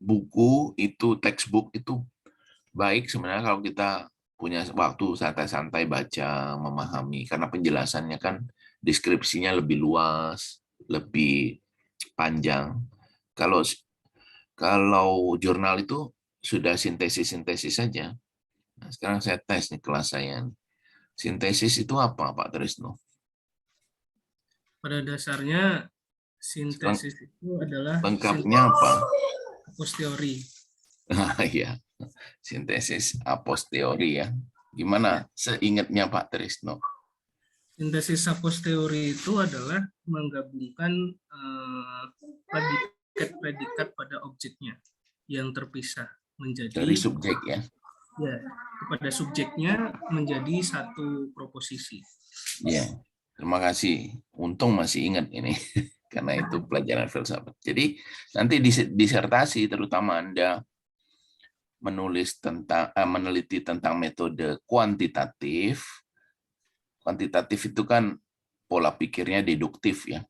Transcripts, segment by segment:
buku itu, textbook itu baik sebenarnya kalau kita punya waktu santai-santai baca, memahami, karena penjelasannya kan deskripsinya lebih luas, lebih panjang. Kalau kalau jurnal itu sudah sintesis-sintesis saja. Nah, sekarang saya tes nih kelas saya. Sintesis itu apa, Pak Trisno? Pada dasarnya sintesis itu adalah Lengkapnya apa? sintesis a posteriori. Nah, ya, sintesis a posteriori ya. Gimana seingatnya Pak Trisno? Sintesis a posteriori itu adalah menggabungkan predikat-predikat pada objeknya yang terpisah menjadi Dari subjek ya. Ya, kepada subjeknya menjadi satu proposisi. Ya, terima kasih. Untung masih ingat ini, karena itu pelajaran filsafat. Jadi nanti disertasi, terutama Anda menulis tentang meneliti tentang metode kuantitatif. Kuantitatif itu kan pola pikirnya deduktif ya.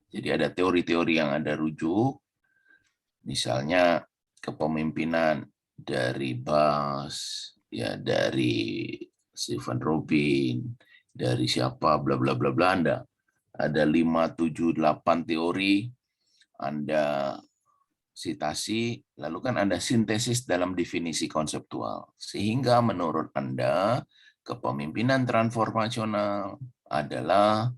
Jadi ada teori-teori yang Anda rujuk, misalnya kepemimpinan dari Bas, ya dari Stephen Robin, dari siapa, bla bla bla bla, Anda ada 5, 7, 8 teori, Anda sitasi, lalu kan Anda sintesis dalam definisi konseptual. Sehingga menurut Anda, kepemimpinan transformasional adalah,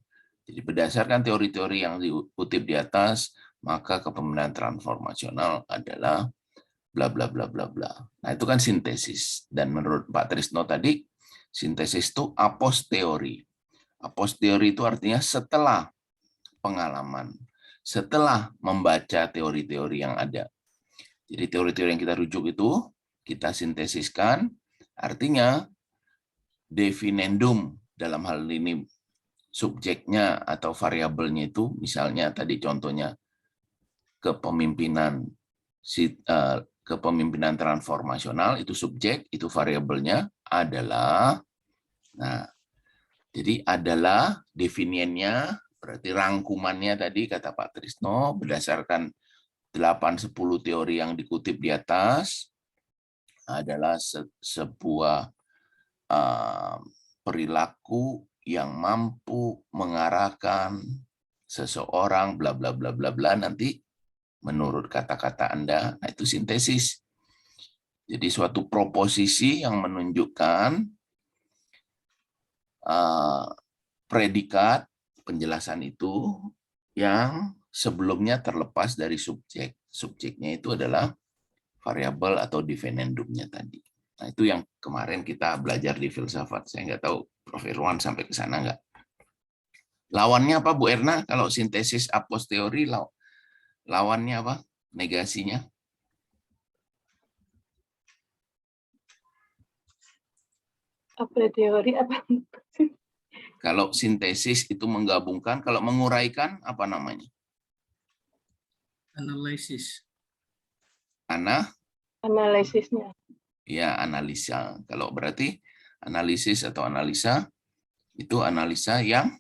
jadi berdasarkan teori-teori yang dikutip di atas, maka kepemimpinan transformasional adalah bla bla bla bla bla. Nah, itu kan sintesis. Dan menurut Pak Trisno tadi, sintesis itu a posteriori. A posteriori itu artinya setelah pengalaman, setelah membaca teori-teori yang ada. Jadi teori-teori yang kita rujuk itu kita sintesiskan, artinya definendum dalam hal ini subjeknya atau variabelnya itu, misalnya tadi contohnya kepemimpinan kepemimpinan transformasional, itu subjek, itu variabelnya adalah, nah jadi adalah definiennya, berarti rangkumannya tadi kata Pak Trisno berdasarkan 8-10 teori yang dikutip di atas adalah sebuah perilaku yang mampu mengarahkan seseorang bla bla bla bla bla, nanti menurut kata-kata Anda, nah itu sintesis. Jadi suatu proposisi yang menunjukkan predikat penjelasan itu yang sebelumnya terlepas dari subjek. Subjeknya itu adalah variabel atau definendumnya tadi. Nah, itu yang kemarin kita belajar di filsafat. Saya nggak tahu Prof. Irwan sampai ke sana nggak. Lawannya apa, Bu Erna? Kalau sintesis a posteriori, lawannya apa? Negasinya? A priori apa? Kalau sintesis itu menggabungkan, kalau menguraikan apa namanya? Analisis. Analisisnya. Ya, analisa. Kalau berarti analisis atau analisa, itu analisa yang,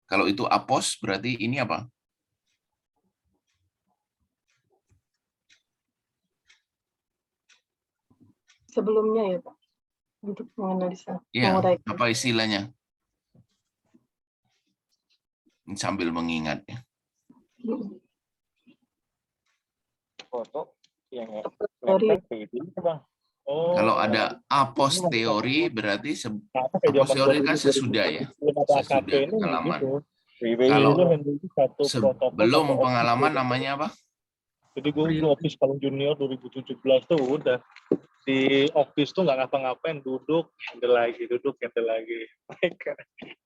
kalau itu apos berarti ini apa? Sebelumnya ya Pak, untuk menganalisa. Ya, apa istilahnya? Sambil mengingat ya. Foto yang Bang. Oh, kalau ada a posteriori berarti a posteriori kan sesudah ya. Sesudah pengalaman. Kalau sebelum pengalaman namanya apa? Jadi gue di office paling junior 2017 tuh udah di office tuh nggak ngapa-ngapain, duduk handle lagi mereka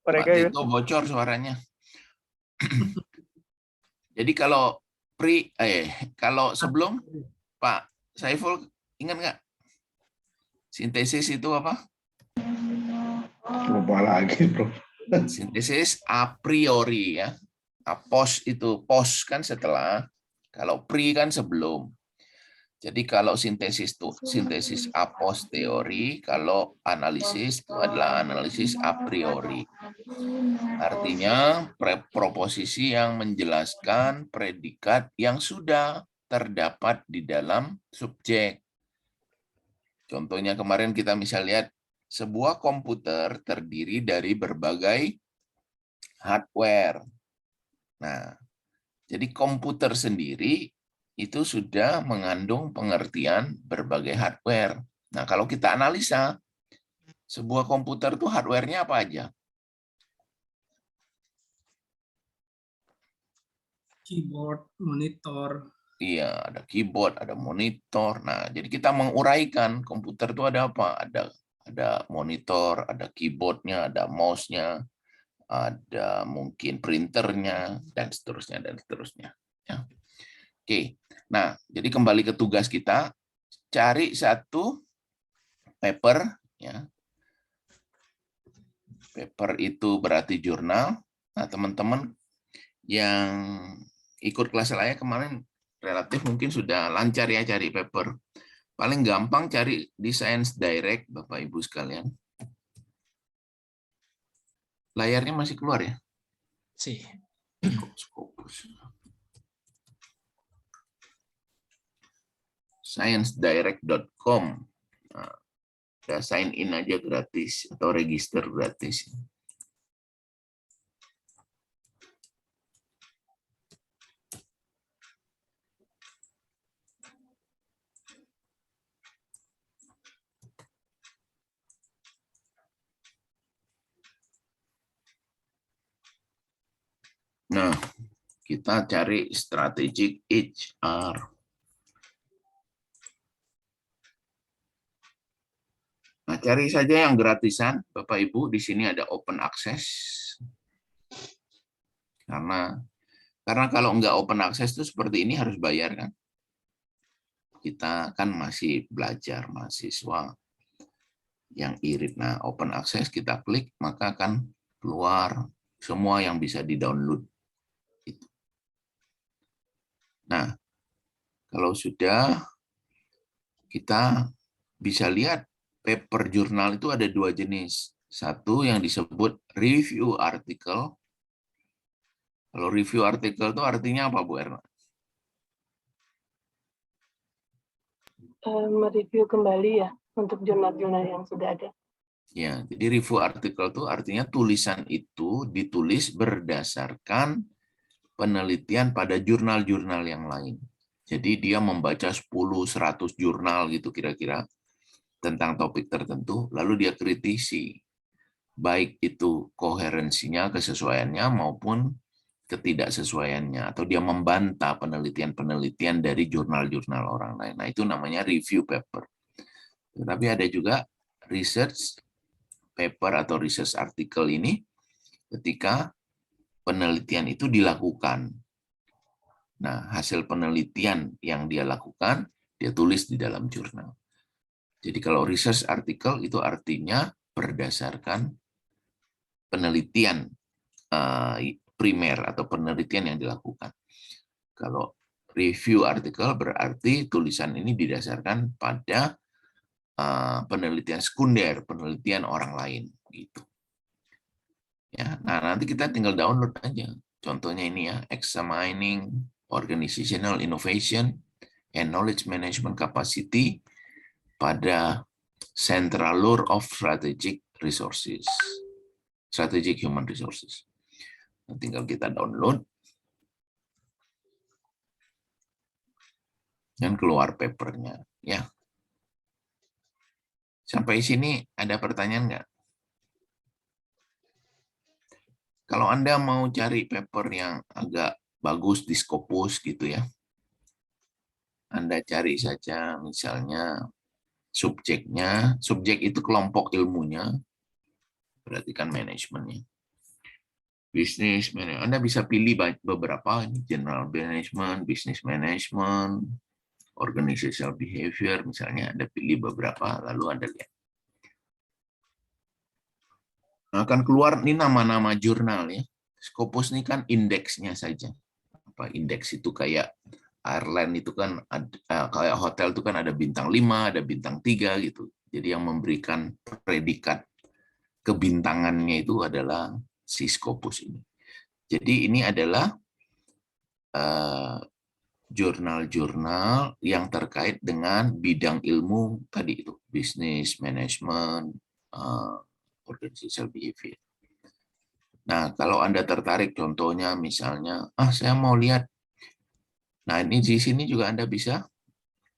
Pak Tito bocor suaranya. Jadi kalau kalau sebelum Pak Saiful ingat nggak? Sintesis itu apa? Lupa lagi, Bro. Sintesis a priori ya. Pos itu, pos kan setelah, kalau pri kan sebelum. Jadi kalau sintesis itu sintesis a posteriori, kalau analisis itu adalah analisis a priori. Artinya proposisi yang menjelaskan predikat yang sudah terdapat di dalam subjek. Contohnya kemarin kita bisa lihat sebuah komputer terdiri dari berbagai hardware. Nah, jadi komputer sendiri itu sudah mengandung pengertian berbagai hardware. Nah, kalau kita analisa, sebuah komputer itu hardware-nya apa aja? Keyboard, monitor. Iya, ada keyboard, ada monitor. Nah, jadi kita menguraikan komputer itu ada apa? Ada monitor, ada keyboardnya, ada mouse-nya, ada mungkin printernya, dan seterusnya, dan seterusnya. Ya. Oke, nah, jadi kembali ke tugas kita, cari satu paper, ya. Paper itu berarti jurnal. Nah, teman-teman yang ikut kelas saya kemarin relatif mungkin sudah lancar ya cari paper. Paling gampang cari di Science Direct, Bapak Ibu sekalian. Layarnya masih keluar ya? Sih. Scopus. ScienceDirect.com. Nah, udah sign in aja gratis atau register gratis. Nah, kita cari strategic HR. Nah, cari saja yang gratisan, Bapak Ibu. Di sini ada open access. Karena kalau nggak open access itu seperti ini harus bayar kan. Kita kan masih belajar, mahasiswa yang irit. Nah, open access kita klik, maka akan keluar semua yang bisa di-download. Nah, kalau sudah, kita bisa lihat paper jurnal itu ada dua jenis. Satu yang disebut review article. Kalau review article itu artinya apa, Bu Erna? Mereview kembali ya untuk jurnal-jurnal yang sudah ada. Ya, jadi review article itu artinya tulisan itu ditulis berdasarkan penelitian pada jurnal-jurnal yang lain. Jadi dia membaca 10-100 jurnal gitu kira-kira tentang topik tertentu, lalu dia kritisi. Baik itu koherensinya, kesesuaiannya, maupun ketidaksesuaiannya. Atau dia membantah penelitian-penelitian dari jurnal-jurnal orang lain. Nah, itu namanya review paper. Tetapi ada juga research paper atau research article ini ketika penelitian itu dilakukan. Nah, hasil penelitian yang dia lakukan, dia tulis di dalam jurnal. Jadi kalau research article itu artinya berdasarkan penelitian primer atau penelitian yang dilakukan. Kalau review article berarti tulisan ini didasarkan pada penelitian sekunder, penelitian orang lain gitu. Ya, nah nanti kita tinggal download aja. Contohnya ini ya, Examining Organizational Innovation and Knowledge Management Capacity pada Central Lure of Strategic Resources, Strategic Human Resources. Nah, tinggal kita download dan keluar papernya. Ya. Sampai sini ada pertanyaan nggak? Kalau Anda mau cari paper yang agak bagus di Scopus gitu ya, Anda cari saja misalnya subjeknya, subjek itu kelompok ilmunya, berarti kan manajemennya. Bisnis, Anda bisa pilih beberapa, general management, business management, organizational behavior, misalnya Anda pilih beberapa, lalu Anda lihat. Akan keluar ini nama-nama jurnal ya. Scopus ini kan indeksnya saja. Apa indeks itu kayak airline itu kan kayak hotel itu kan ada bintang 5, ada bintang 3 gitu. Jadi yang memberikan predikat kebintangannya itu adalah si Scopus ini. Jadi ini adalah jurnal-jurnal yang terkait dengan bidang ilmu tadi itu, bisnis, manajemen, organizational behavior. Nah, kalau Anda tertarik contohnya misalnya, saya mau lihat. Nah, ini di sini juga Anda bisa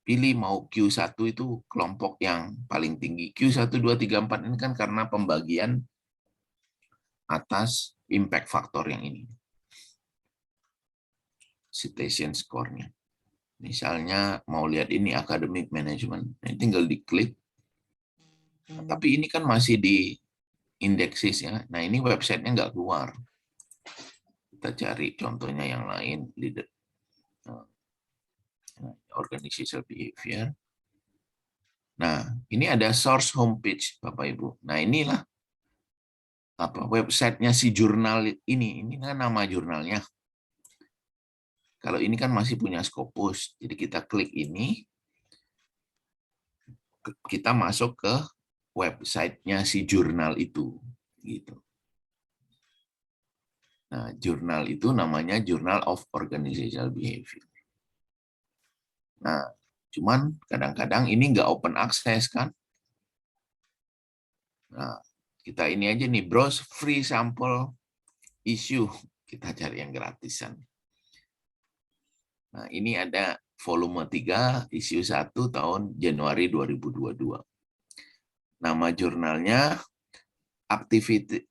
pilih mau Q1 itu kelompok yang paling tinggi. Q1, 2, 3, 4 ini kan karena pembagian atas impact factor yang ini. Citation score-nya. Misalnya mau lihat ini academic management. Nah, tinggal diklik. Nah, tapi ini kan masih di indeksis ya. Nah, ini websitenya nggak keluar. Kita cari contohnya yang lain. Leader. Organizational behavior. Nah, ini ada source homepage, Bapak Ibu. Nah, inilah websitenya si jurnal ini. Ini kan nama jurnalnya. Kalau ini kan masih punya Scopus. Jadi kita klik ini, kita masuk ke websitenya si jurnal itu. Gitu. Nah, jurnal itu namanya Journal of Organizational Behavior. Nah, cuman kadang-kadang ini nggak open access kan. Nah, kita ini aja nih, browse free sample issue. Kita cari yang gratisan. Nah, ini ada volume 3, issue 1 tahun Januari 2022. Nama jurnalnya Activated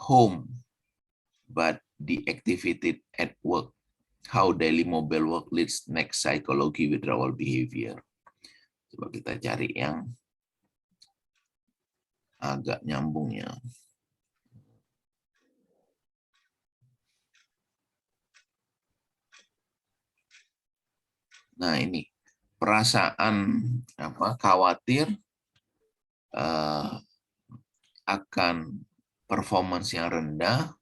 Home, but Deactivated at Work. How Daily Mobile Work Leads Next Psychology Withdrawal Behavior. Coba kita cari yang agak nyambung ya. Nah, ini perasaan khawatir akan performance yang rendah,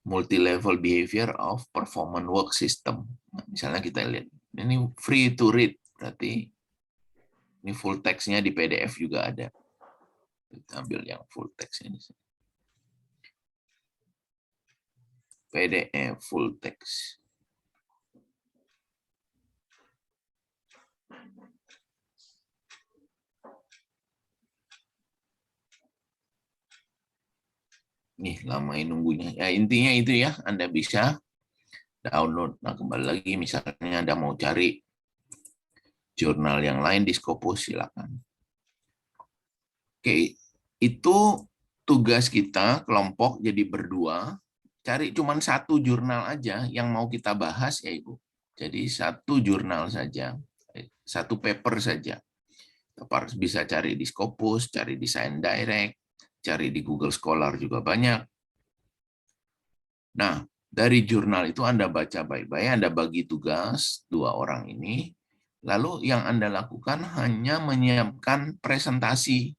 multi-level behavior of performance work system. Nah, misalnya kita lihat, ini free to read, berarti ini full text-nya di PDF juga ada. Kita ambil yang full text ini. PDF full text. Nih, lamain nunggunya. Ya, intinya itu ya, Anda bisa download. Nah, kembali lagi, misalnya Anda mau cari jurnal yang lain di Scopus, silakan. Oke, itu tugas kita, kelompok jadi berdua, cari cuma satu jurnal aja yang mau kita bahas ya Ibu. Jadi satu jurnal saja, satu paper saja. Kita bisa cari di Scopus, cari di Science Direct, cari di Google Scholar juga banyak. Nah, dari jurnal itu Anda baca baik-baik, Anda bagi tugas 2 orang ini, lalu yang Anda lakukan hanya menyiapkan presentasi.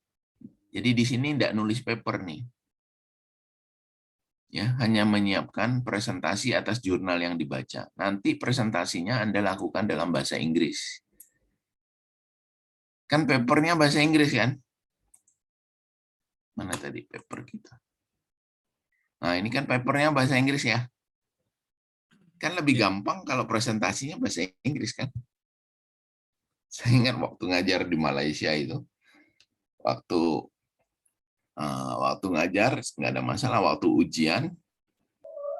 Jadi di sini tidak nulis paper nih. Ya, hanya menyiapkan presentasi atas jurnal yang dibaca. Nanti presentasinya Anda lakukan dalam bahasa Inggris. Kan papernya bahasa Inggris kan? Mana tadi paper kita? Nah, ini kan papernya bahasa Inggris ya. Kan lebih gampang kalau presentasinya bahasa Inggris kan? Saya ingat waktu ngajar di Malaysia itu, waktu ngajar nggak ada masalah, waktu ujian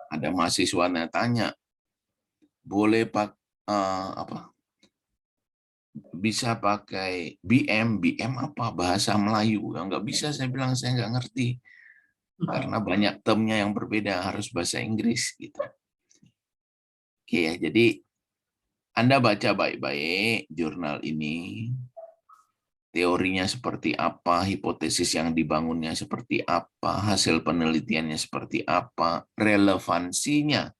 ada mahasiswanya tanya, boleh bisa pakai BM apa bahasa Melayu? Nggak bisa, saya bilang saya nggak ngerti karena banyak termnya yang berbeda, harus bahasa Inggris gitu. Oke ya, jadi Anda baca baik-baik jurnal ini, teorinya seperti apa, hipotesis yang dibangunnya seperti apa, hasil penelitiannya seperti apa, relevansinya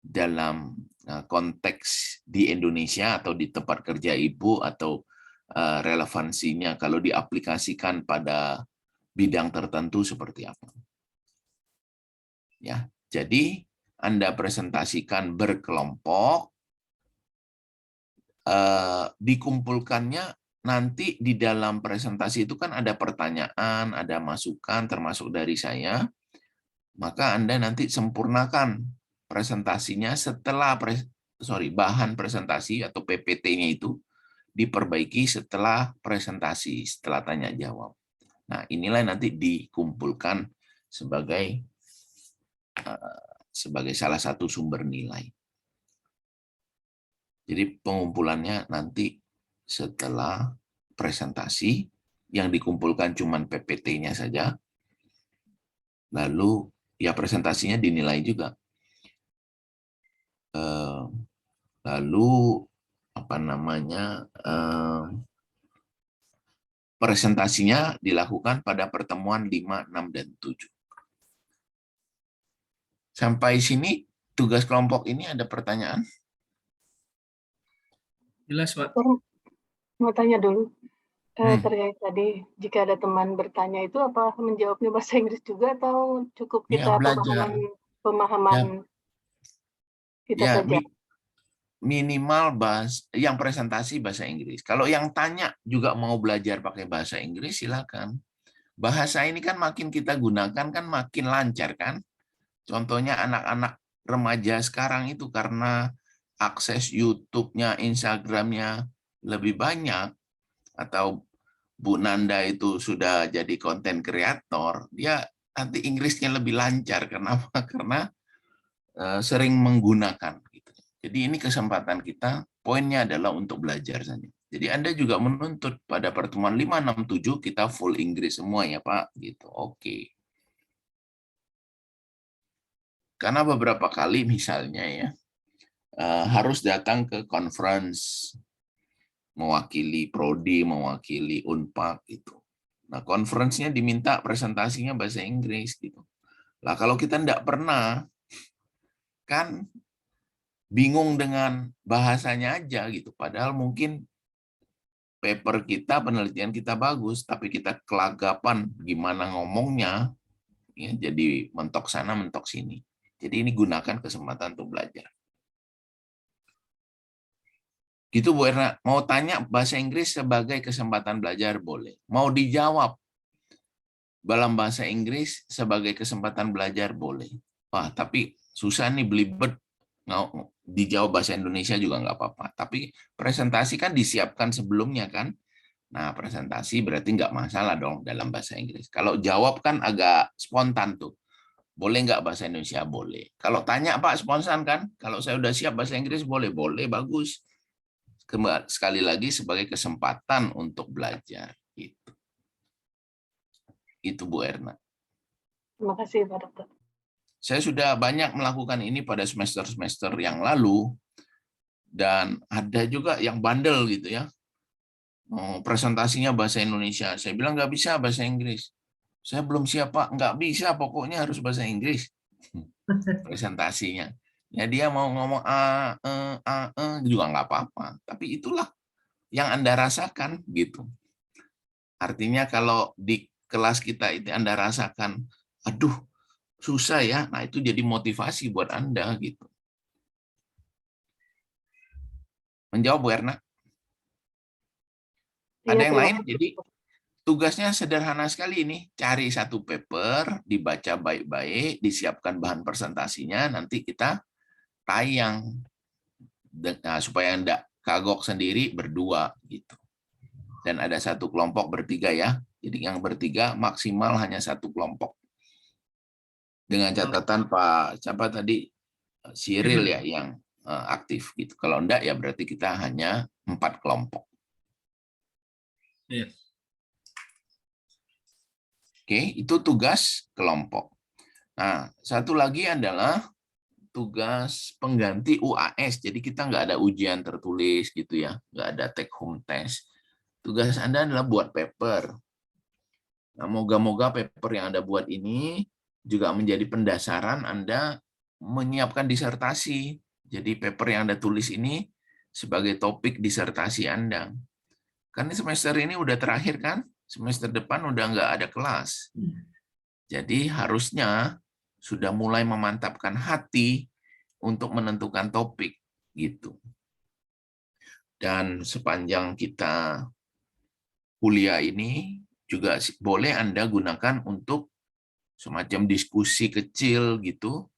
dalam konteks di Indonesia atau di tempat kerja Ibu, atau relevansinya kalau diaplikasikan pada bidang tertentu seperti apa. Ya, jadi Anda presentasikan berkelompok, dikumpulkannya nanti di dalam presentasi itu kan ada pertanyaan, ada masukan termasuk dari saya, maka Anda nanti sempurnakan presentasinya setelah bahan presentasi atau PPT-nya itu diperbaiki setelah presentasi, setelah tanya jawab. Nah, inilah nanti dikumpulkan sebagai salah satu sumber nilai. Jadi pengumpulannya nanti setelah presentasi, yang dikumpulkan cuma PPT-nya saja, lalu ya presentasinya dinilai juga. Lalu presentasinya dilakukan pada pertemuan 5, 6, dan 7. Sampai sini tugas kelompok ini ada pertanyaan? Jelas, Pak. Mau tanya dulu, terkait tadi, jika ada teman bertanya itu apa menjawabnya bahasa Inggris juga atau cukup Ya, kita belajar. pemahaman kita Ya, saja? minimal yang presentasi bahasa Inggris. Kalau yang tanya juga mau belajar pakai bahasa Inggris, silakan. Bahasa ini kan makin kita gunakan kan makin lancar kan. Contohnya anak-anak remaja sekarang itu karena akses YouTube-nya, Instagram-nya lebih banyak, atau Bu Nanda itu sudah jadi konten kreator, dia nanti Inggrisnya lebih lancar. Kenapa? Karena sering menggunakan. Gitu. Jadi ini kesempatan kita, poinnya adalah untuk belajar saja. Jadi Anda juga menuntut pada pertemuan 5, 6, 7 kita full Inggris semua ya Pak. Gitu. Oke. Karena beberapa kali misalnya ya, harus datang ke conference, mewakili Prodi, mewakili Unpad gitu. Nah, conference-nya diminta presentasinya bahasa Inggris gitu. Lah kalau kita tidak pernah, kan bingung dengan bahasanya aja gitu. Padahal mungkin paper kita, penelitian kita bagus, tapi kita kelagapan gimana ngomongnya, ya, jadi mentok sana, mentok sini. Jadi ini gunakan kesempatan untuk belajar. Gitu Bu Erna, mau tanya bahasa Inggris sebagai kesempatan belajar boleh. Mau dijawab dalam bahasa Inggris sebagai kesempatan belajar boleh. Wah, tapi susah nih belibet, dijawab bahasa Indonesia juga nggak apa-apa. Tapi presentasi kan disiapkan sebelumnya kan. Nah, presentasi berarti nggak masalah dong dalam bahasa Inggris. Kalau jawab kan agak spontan tuh. Boleh nggak bahasa Indonesia? Boleh. Kalau tanya Pak spontan kan, kalau saya udah siap bahasa Inggris boleh, boleh, bagus. Sekali lagi sebagai kesempatan untuk belajar. Itu Bu Erna. Terima kasih Pak Dokter. Saya sudah banyak melakukan ini pada semester-semester yang lalu, dan ada juga yang bandel gitu ya. Presentasinya bahasa Indonesia. Saya bilang nggak bisa bahasa Inggris. Saya belum siap Pak, nggak bisa, pokoknya harus bahasa Inggris. Presentasinya. Ya dia mau ngomong juga nggak apa-apa. Tapi itulah yang Anda rasakan gitu. Artinya kalau di kelas kita itu Anda rasakan, aduh susah ya, nah itu jadi motivasi buat Anda gitu. Menjawab Bu Erna? Ada yang lain? Jadi tugasnya sederhana sekali ini, cari satu paper, dibaca baik-baik, disiapkan bahan presentasinya, nanti kita tayang supaya Anda kagok sendiri berdua gitu. Dan ada satu kelompok bertiga ya. Jadi yang bertiga maksimal hanya satu kelompok. Dengan catatan Pak siapa tadi, Cyril ya yang aktif gitu. Kalau enggak ya berarti kita hanya 4 kelompok. Iya. Oke, itu tugas kelompok. Nah, satu lagi adalah tugas pengganti UAS. Jadi kita nggak ada ujian tertulis gitu ya, nggak ada take home test. Tugas Anda adalah buat paper. Nah, moga-moga paper yang Anda buat ini juga menjadi pendasaran Anda menyiapkan disertasi. Jadi paper yang Anda tulis ini sebagai topik disertasi Anda. Kan semester ini udah terakhir kan? Semester depan udah nggak ada kelas. Jadi harusnya sudah mulai memantapkan hati untuk menentukan topik gitu. Dan sepanjang kita kuliah ini juga boleh Anda gunakan untuk semacam diskusi kecil gitu,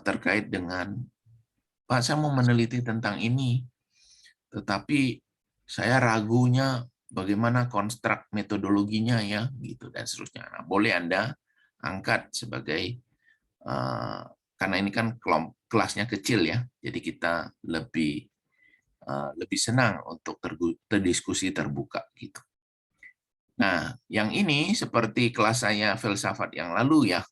terkait dengan, Pak, saya mau meneliti tentang ini, tetapi saya ragunya bagaimana konstruk metodologinya ya, gitu dan seterusnya. Nah, boleh Anda angkat sebagai karena ini kan kelasnya kecil ya, jadi kita lebih senang untuk terdiskusi terbuka gitu. Nah, yang ini seperti kelas saya filsafat yang lalu ya,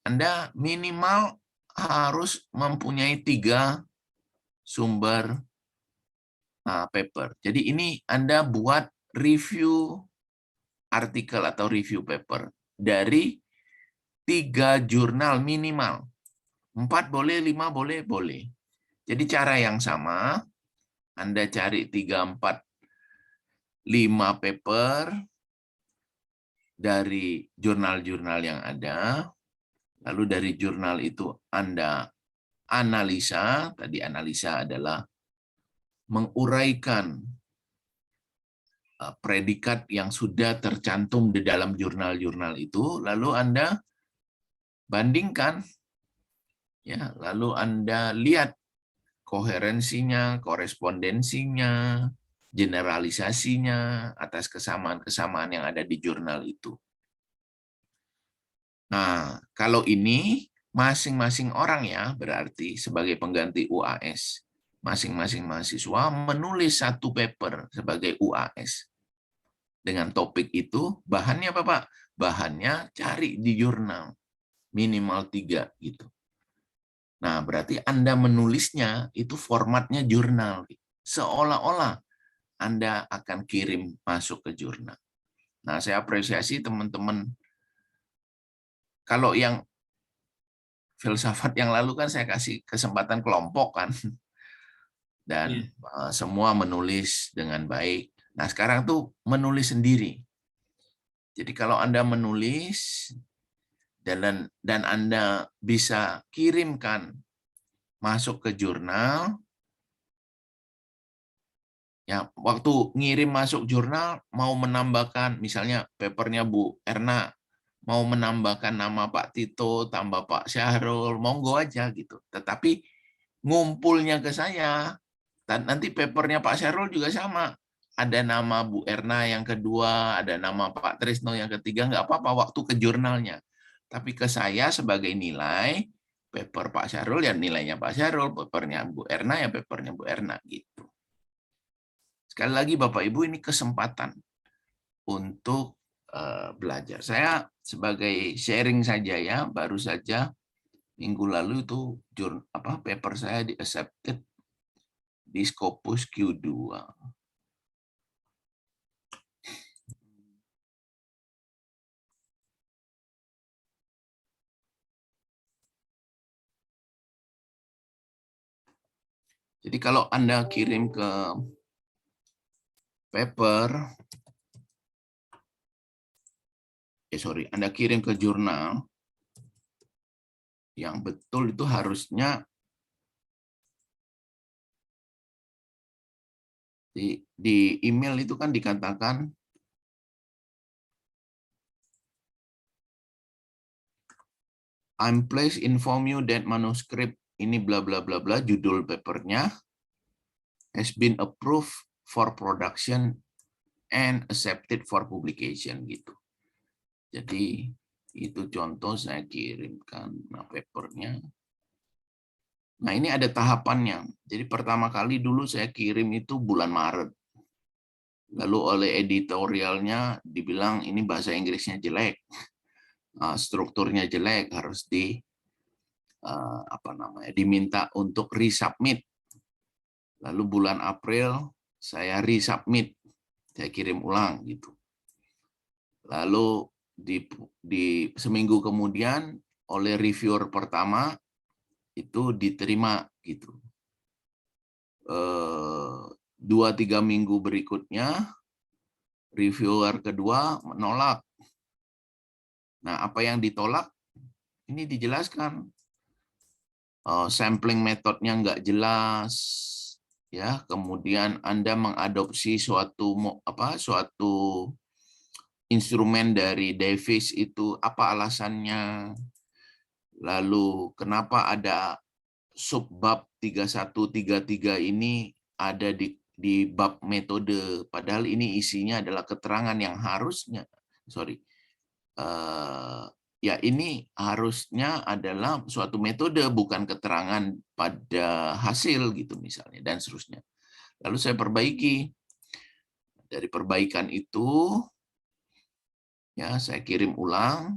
Anda minimal harus mempunyai 3 sumber paper. Jadi ini Anda buat review artikel atau review paper dari 3 jurnal minimal. 4 boleh, 5 boleh, boleh. Jadi cara yang sama, Anda cari 3, 4, 5 paper dari jurnal-jurnal yang ada, lalu dari jurnal itu Anda analisa, tadi analisa adalah menguraikan predikat yang sudah tercantum di dalam jurnal-jurnal itu, lalu Anda bandingkan, ya, lalu Anda lihat koherensinya, korespondensinya, generalisasinya atas kesamaan-kesamaan yang ada di jurnal itu. Nah, kalau ini masing-masing orang ya, berarti sebagai pengganti UAS, masing-masing mahasiswa menulis 1 paper sebagai UAS. Dengan topik itu, bahannya apa, Pak? Bahannya cari di jurnal, minimal 3 gitu. Nah, berarti Anda menulisnya itu formatnya jurnal. Seolah-olah Anda akan kirim masuk ke jurnal. Nah, saya apresiasi teman-teman. Kalau yang filsafat yang lalu kan saya kasih kesempatan kelompok kan. Dan semua menulis dengan baik. Nah, sekarang tuh menulis sendiri. Jadi kalau Anda menulis, dan Anda bisa kirimkan masuk ke jurnal, ya waktu ngirim masuk jurnal mau menambahkan misalnya papernya Bu Erna mau menambahkan nama Pak Tito tambah Pak Syahrul, monggo aja gitu. Tetapi ngumpulnya ke saya, dan nanti papernya Pak Syahrul juga sama. Ada nama Bu Erna yang kedua, ada nama Pak Trisno yang ketiga, nggak apa-apa waktu ke jurnalnya. Tapi ke saya sebagai nilai, paper Pak Syahrul ya nilainya Pak Syahrul, papernya Bu Erna ya papernya Bu Erna gitu. Sekali lagi Bapak Ibu ini kesempatan untuk belajar. Saya sebagai sharing saja ya, baru saja minggu lalu itu paper saya di accepted di Scopus Q2. Jadi kalau Anda kirim ke paper, Anda kirim ke jurnal, yang betul itu harusnya di email itu kan dikatakan I'm pleased inform you that manuscript ini bla bla bla bla, judul papernya has been approved for production and accepted for publication gitu. Jadi itu contoh saya kirimkan papernya. Nah ini ada tahapannya. Jadi pertama kali dulu saya kirim itu bulan Maret. Lalu oleh editorialnya dibilang ini bahasa Inggrisnya jelek, strukturnya jelek, harus diminta untuk resubmit. Lalu bulan April saya resubmit, saya kirim ulang gitu. Lalu di seminggu kemudian oleh reviewer pertama itu diterima gitu. 2-3 minggu berikutnya reviewer kedua menolak. Nah, apa yang ditolak ini dijelaskan. Sampling metodenya nggak jelas, ya. Kemudian Anda mengadopsi suatu instrumen dari Davis itu apa alasannya? Lalu kenapa ada subbab 3133 ini ada di bab metode, padahal ini isinya adalah keterangan yang harusnya, ya ini harusnya adalah suatu metode, bukan keterangan pada hasil gitu misalnya, dan seterusnya. Lalu saya perbaiki. Dari perbaikan itu, ya saya kirim ulang,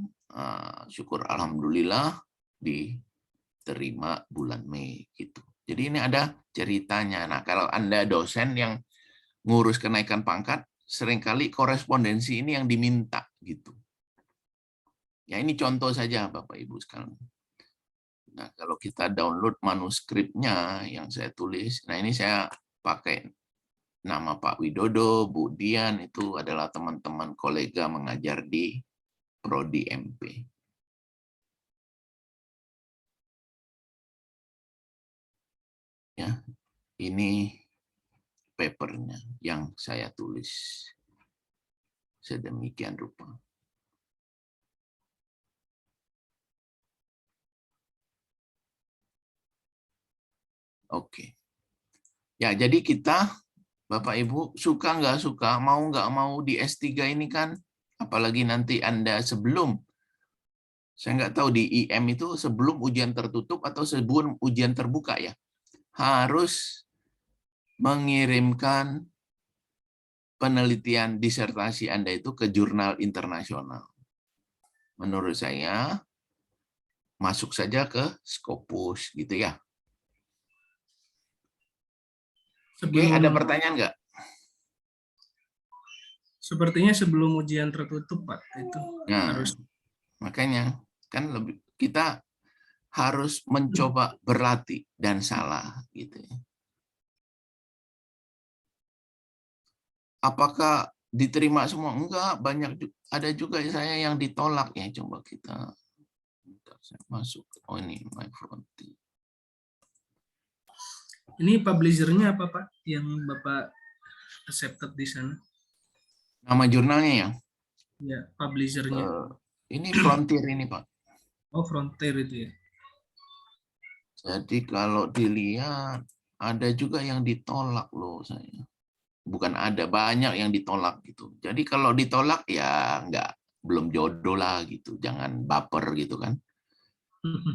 syukur alhamdulillah diterima bulan Mei gitu. Jadi ini ada ceritanya. Nah, kalau Anda dosen yang ngurus kenaikan pangkat, seringkali korespondensi ini yang diminta gitu. Ya ini contoh saja Bapak Ibu sekalian. Nah, kalau kita download manuskripnya yang saya tulis, nah ini saya pakai nama Pak Widodo, Bu Dian, itu adalah teman-teman kolega mengajar di Prodi MP. Ya, ini papernya yang saya tulis sedemikian rupa. Oke. Ya, jadi kita, Bapak Ibu, suka nggak suka, mau nggak mau di S3 ini kan, apalagi nanti Anda sebelum, saya nggak tahu di IM itu sebelum ujian tertutup atau sebelum ujian terbuka ya, harus mengirimkan penelitian disertasi Anda itu ke jurnal internasional. Menurut saya, masuk saja ke Scopus gitu ya. Oke, ada pertanyaan nggak? Sepertinya sebelum ujian tertutup, Pak, itu Nah, harus. makanya kan kita harus mencoba berlatih dan salah gitu ya. Apakah diterima semua? Enggak, banyak ada juga saya yang ditolak ya. Coba kita saya masuk. Oh ini My Frontier. Ini publisher-nya apa, Pak, yang Bapak accepted di sana? Nama jurnalnya ya? Ya, publisher-nya. Ini Frontier ini Pak. Oh, Frontier itu ya. Jadi kalau dilihat ada juga yang ditolak loh saya. Bukan ada, banyak yang ditolak gitu. Jadi kalau ditolak ya belum jodoh lah gitu. Jangan baper gitu kan.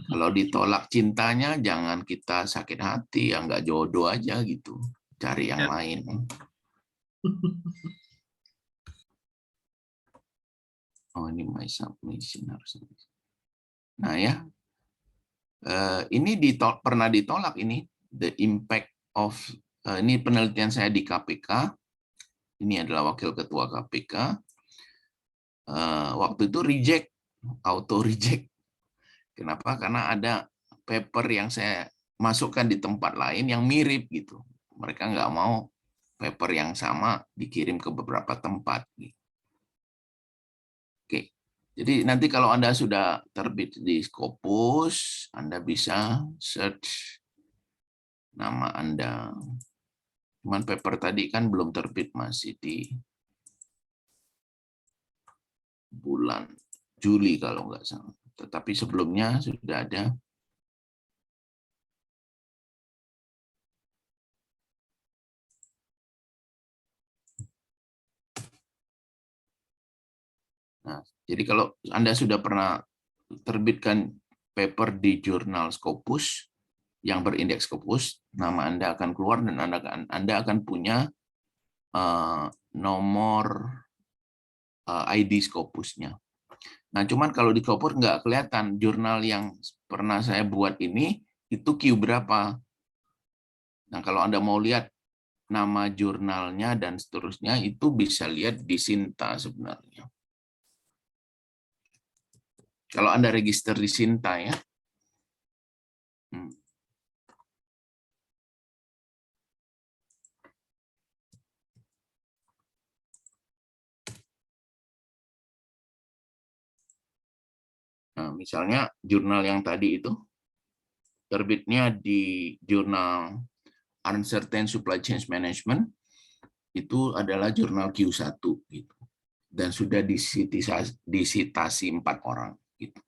Kalau ditolak cintanya jangan kita sakit hati, ya nggak jodoh aja gitu. Cari yang lain. Oh ini my submission harusnya. Nah ya, ini pernah ditolak ini, the impact of, ini penelitian saya di KPK, ini adalah wakil ketua KPK, waktu itu reject, auto reject. Kenapa? Karena ada paper yang saya masukkan di tempat lain yang mirip gitu. Mereka nggak mau paper yang sama dikirim ke beberapa tempat. Oke. Jadi nanti kalau Anda sudah terbit di Scopus, Anda bisa search nama Anda. Cuman paper tadi kan belum terbit, masih di bulan Juli kalau nggak salah. Tetapi sebelumnya sudah ada. Nah, jadi kalau Anda sudah pernah terbitkan paper di jurnal Scopus yang berindeks Scopus, nama Anda akan keluar dan Anda akan punya nomor ID Scopusnya. Nah, cuman kalau di Scopus nggak kelihatan jurnal yang pernah saya buat ini itu Q berapa. Nah, kalau Anda mau lihat nama jurnalnya dan seterusnya itu bisa lihat di Sinta sebenarnya. Kalau Anda register di Sinta ya. Nah, misalnya jurnal yang tadi itu terbitnya di jurnal Uncertain Supply Chain Management, itu adalah jurnal Q1 gitu. Dan sudah disitasi 4 orang gitu.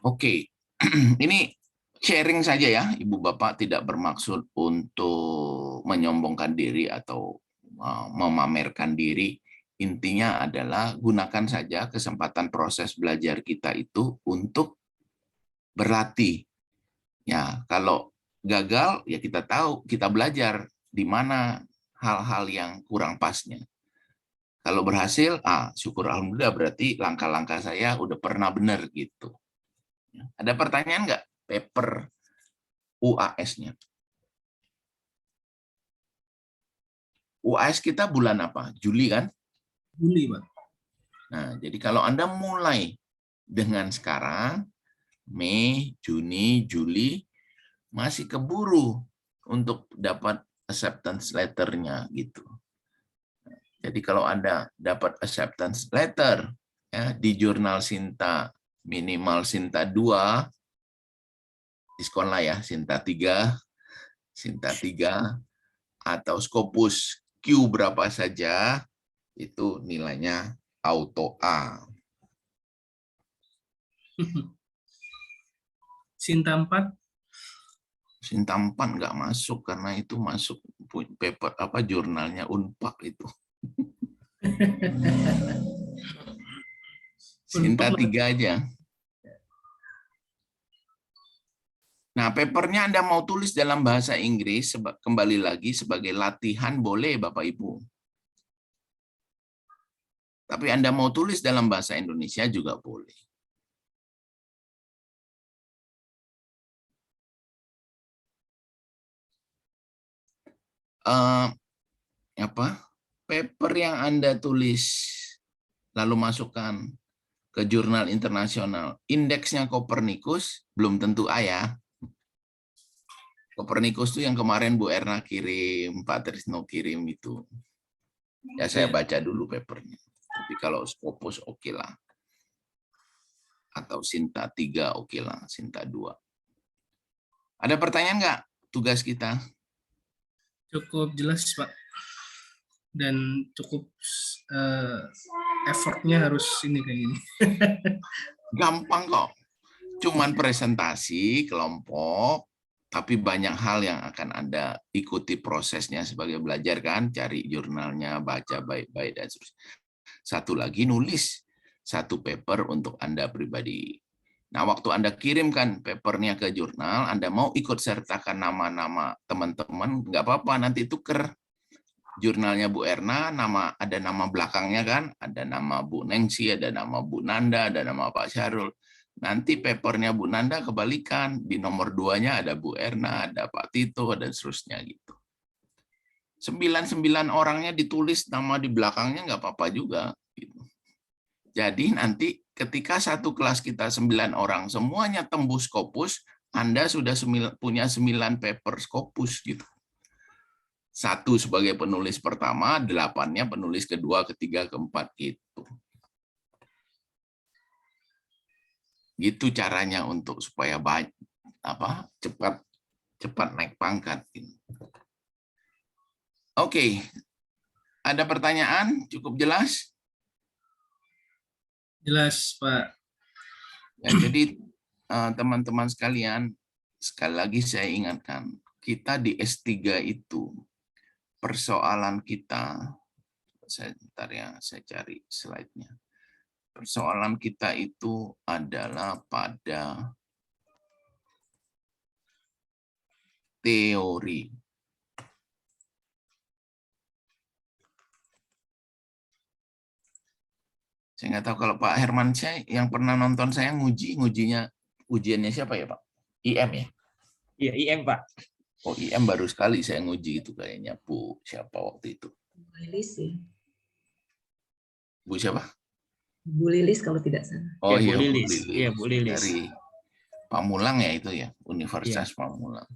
Oke, ini sharing saja ya, Ibu Bapak, tidak bermaksud untuk menyombongkan diri atau memamerkan diri. Intinya adalah gunakan saja kesempatan proses belajar kita itu untuk berlatih. Ya, kalau gagal ya kita tahu, kita belajar di mana hal-hal yang kurang pasnya. Kalau berhasil, syukur alhamdulillah, berarti langkah-langkah saya udah pernah benar gitu. Ada pertanyaan nggak? Paper UAS-nya. UAS kita bulan apa? Juli kan? Juli, Pak. Nah, jadi kalau Anda mulai dengan sekarang, Mei, Juni, Juli, masih keburu untuk dapat acceptance letter-nya gitu. Jadi kalau Anda dapat acceptance letter ya, di jurnal Sinta, minimal Sinta 2, diskon lah ya, Sinta 3, atau Scopus Q berapa saja, itu nilainya auto A. Sinta 4, Sinta 4 nggak masuk karena itu masuk paper apa jurnalnya Unpad itu. Sinta 3 aja. Nah, papernya Anda mau tulis dalam bahasa Inggris, kembali lagi sebagai latihan boleh Bapak Ibu. Tapi Anda mau tulis dalam bahasa Indonesia juga boleh. Paper yang Anda tulis lalu masukkan ke jurnal internasional, indeksnya Copernicus belum tentu A ya. Copernicus itu yang kemarin Bu Erna kirim, Pak Trisno kirim itu. Ya saya baca dulu papernya. Tapi kalau Scopus oke lah. Atau Sinta 3 oke lah, Sinta 2. Ada pertanyaan nggak tugas kita? cukup jelas, Pak. Dan cukup effortnya harus ini kayak gini. Gampang kok. Cuman presentasi kelompok, tapi banyak hal yang akan Anda ikuti prosesnya sebagai belajar kan, cari jurnalnya, baca baik-baik dan seterusnya. Satu lagi nulis satu paper untuk Anda pribadi. Nah, waktu Anda kirimkan papernya ke jurnal, Anda mau ikut sertakan nama-nama teman-teman, nggak apa-apa, nanti tuker. Jurnalnya Bu Erna, ada nama belakangnya kan, ada nama Bu Nengsi, ada nama Bu Nanda, ada nama Pak Syarul. Nanti papernya Bu Nanda kebalikan, di nomor 2-nya ada Bu Erna, ada Pak Tito, dan seterusnya gitu. 9 orangnya ditulis nama di belakangnya nggak apa-apa juga. Gitu. Jadi nanti ketika satu kelas kita 9 orang, semuanya tembus Scopus, Anda sudah punya 9 paper Scopus gitu. 1 sebagai penulis pertama, 8-nya penulis kedua, ketiga, keempat gitu. Gitu caranya untuk supaya cepat naik pangkat. Oke, ada pertanyaan? Cukup jelas? Jelas, Pak. Ya, jadi teman-teman sekalian, sekali lagi saya ingatkan, kita di S3 itu persoalan kita, sebentar ya, saya cari slide-nya. Persoalan kita itu adalah pada teori. Saya nggak tahu kalau Pak Herman saya yang pernah nonton saya ujiannya siapa ya Pak? IM ya? Iya, IM Pak. Oh IM baru sekali saya nguji itu kayaknya Bu siapa waktu itu? Bu Lilis sih. Bu siapa? Bu Lilis kalau tidak salah. Oh ya, iya Bu Lilis. Iya, Bu Lilis. Dari Pamulang ya itu ya, Universitas Pamulang.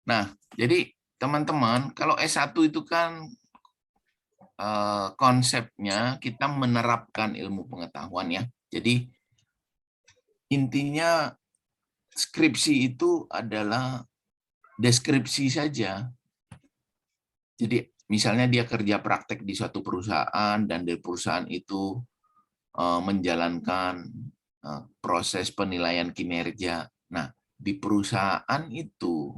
Nah, jadi teman-teman, kalau S1 itu kan konsepnya kita menerapkan ilmu pengetahuan ya. Jadi intinya skripsi itu adalah deskripsi saja. Jadi misalnya dia kerja praktek di suatu perusahaan dan dari perusahaan itu menjalankan proses penilaian kinerja. Nah, di perusahaan itu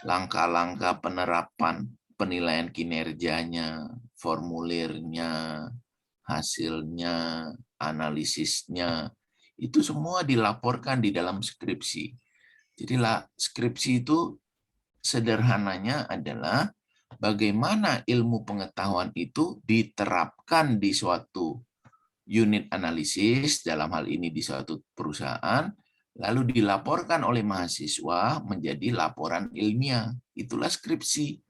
langkah-langkah penerapan penilaian kinerjanya, formulirnya, hasilnya, analisisnya, itu semua dilaporkan di dalam skripsi. Jadi skripsi itu sederhananya adalah bagaimana ilmu pengetahuan itu diterapkan di suatu unit analisis, dalam hal ini di suatu perusahaan, lalu dilaporkan oleh mahasiswa menjadi laporan ilmiah. Itulah skripsi.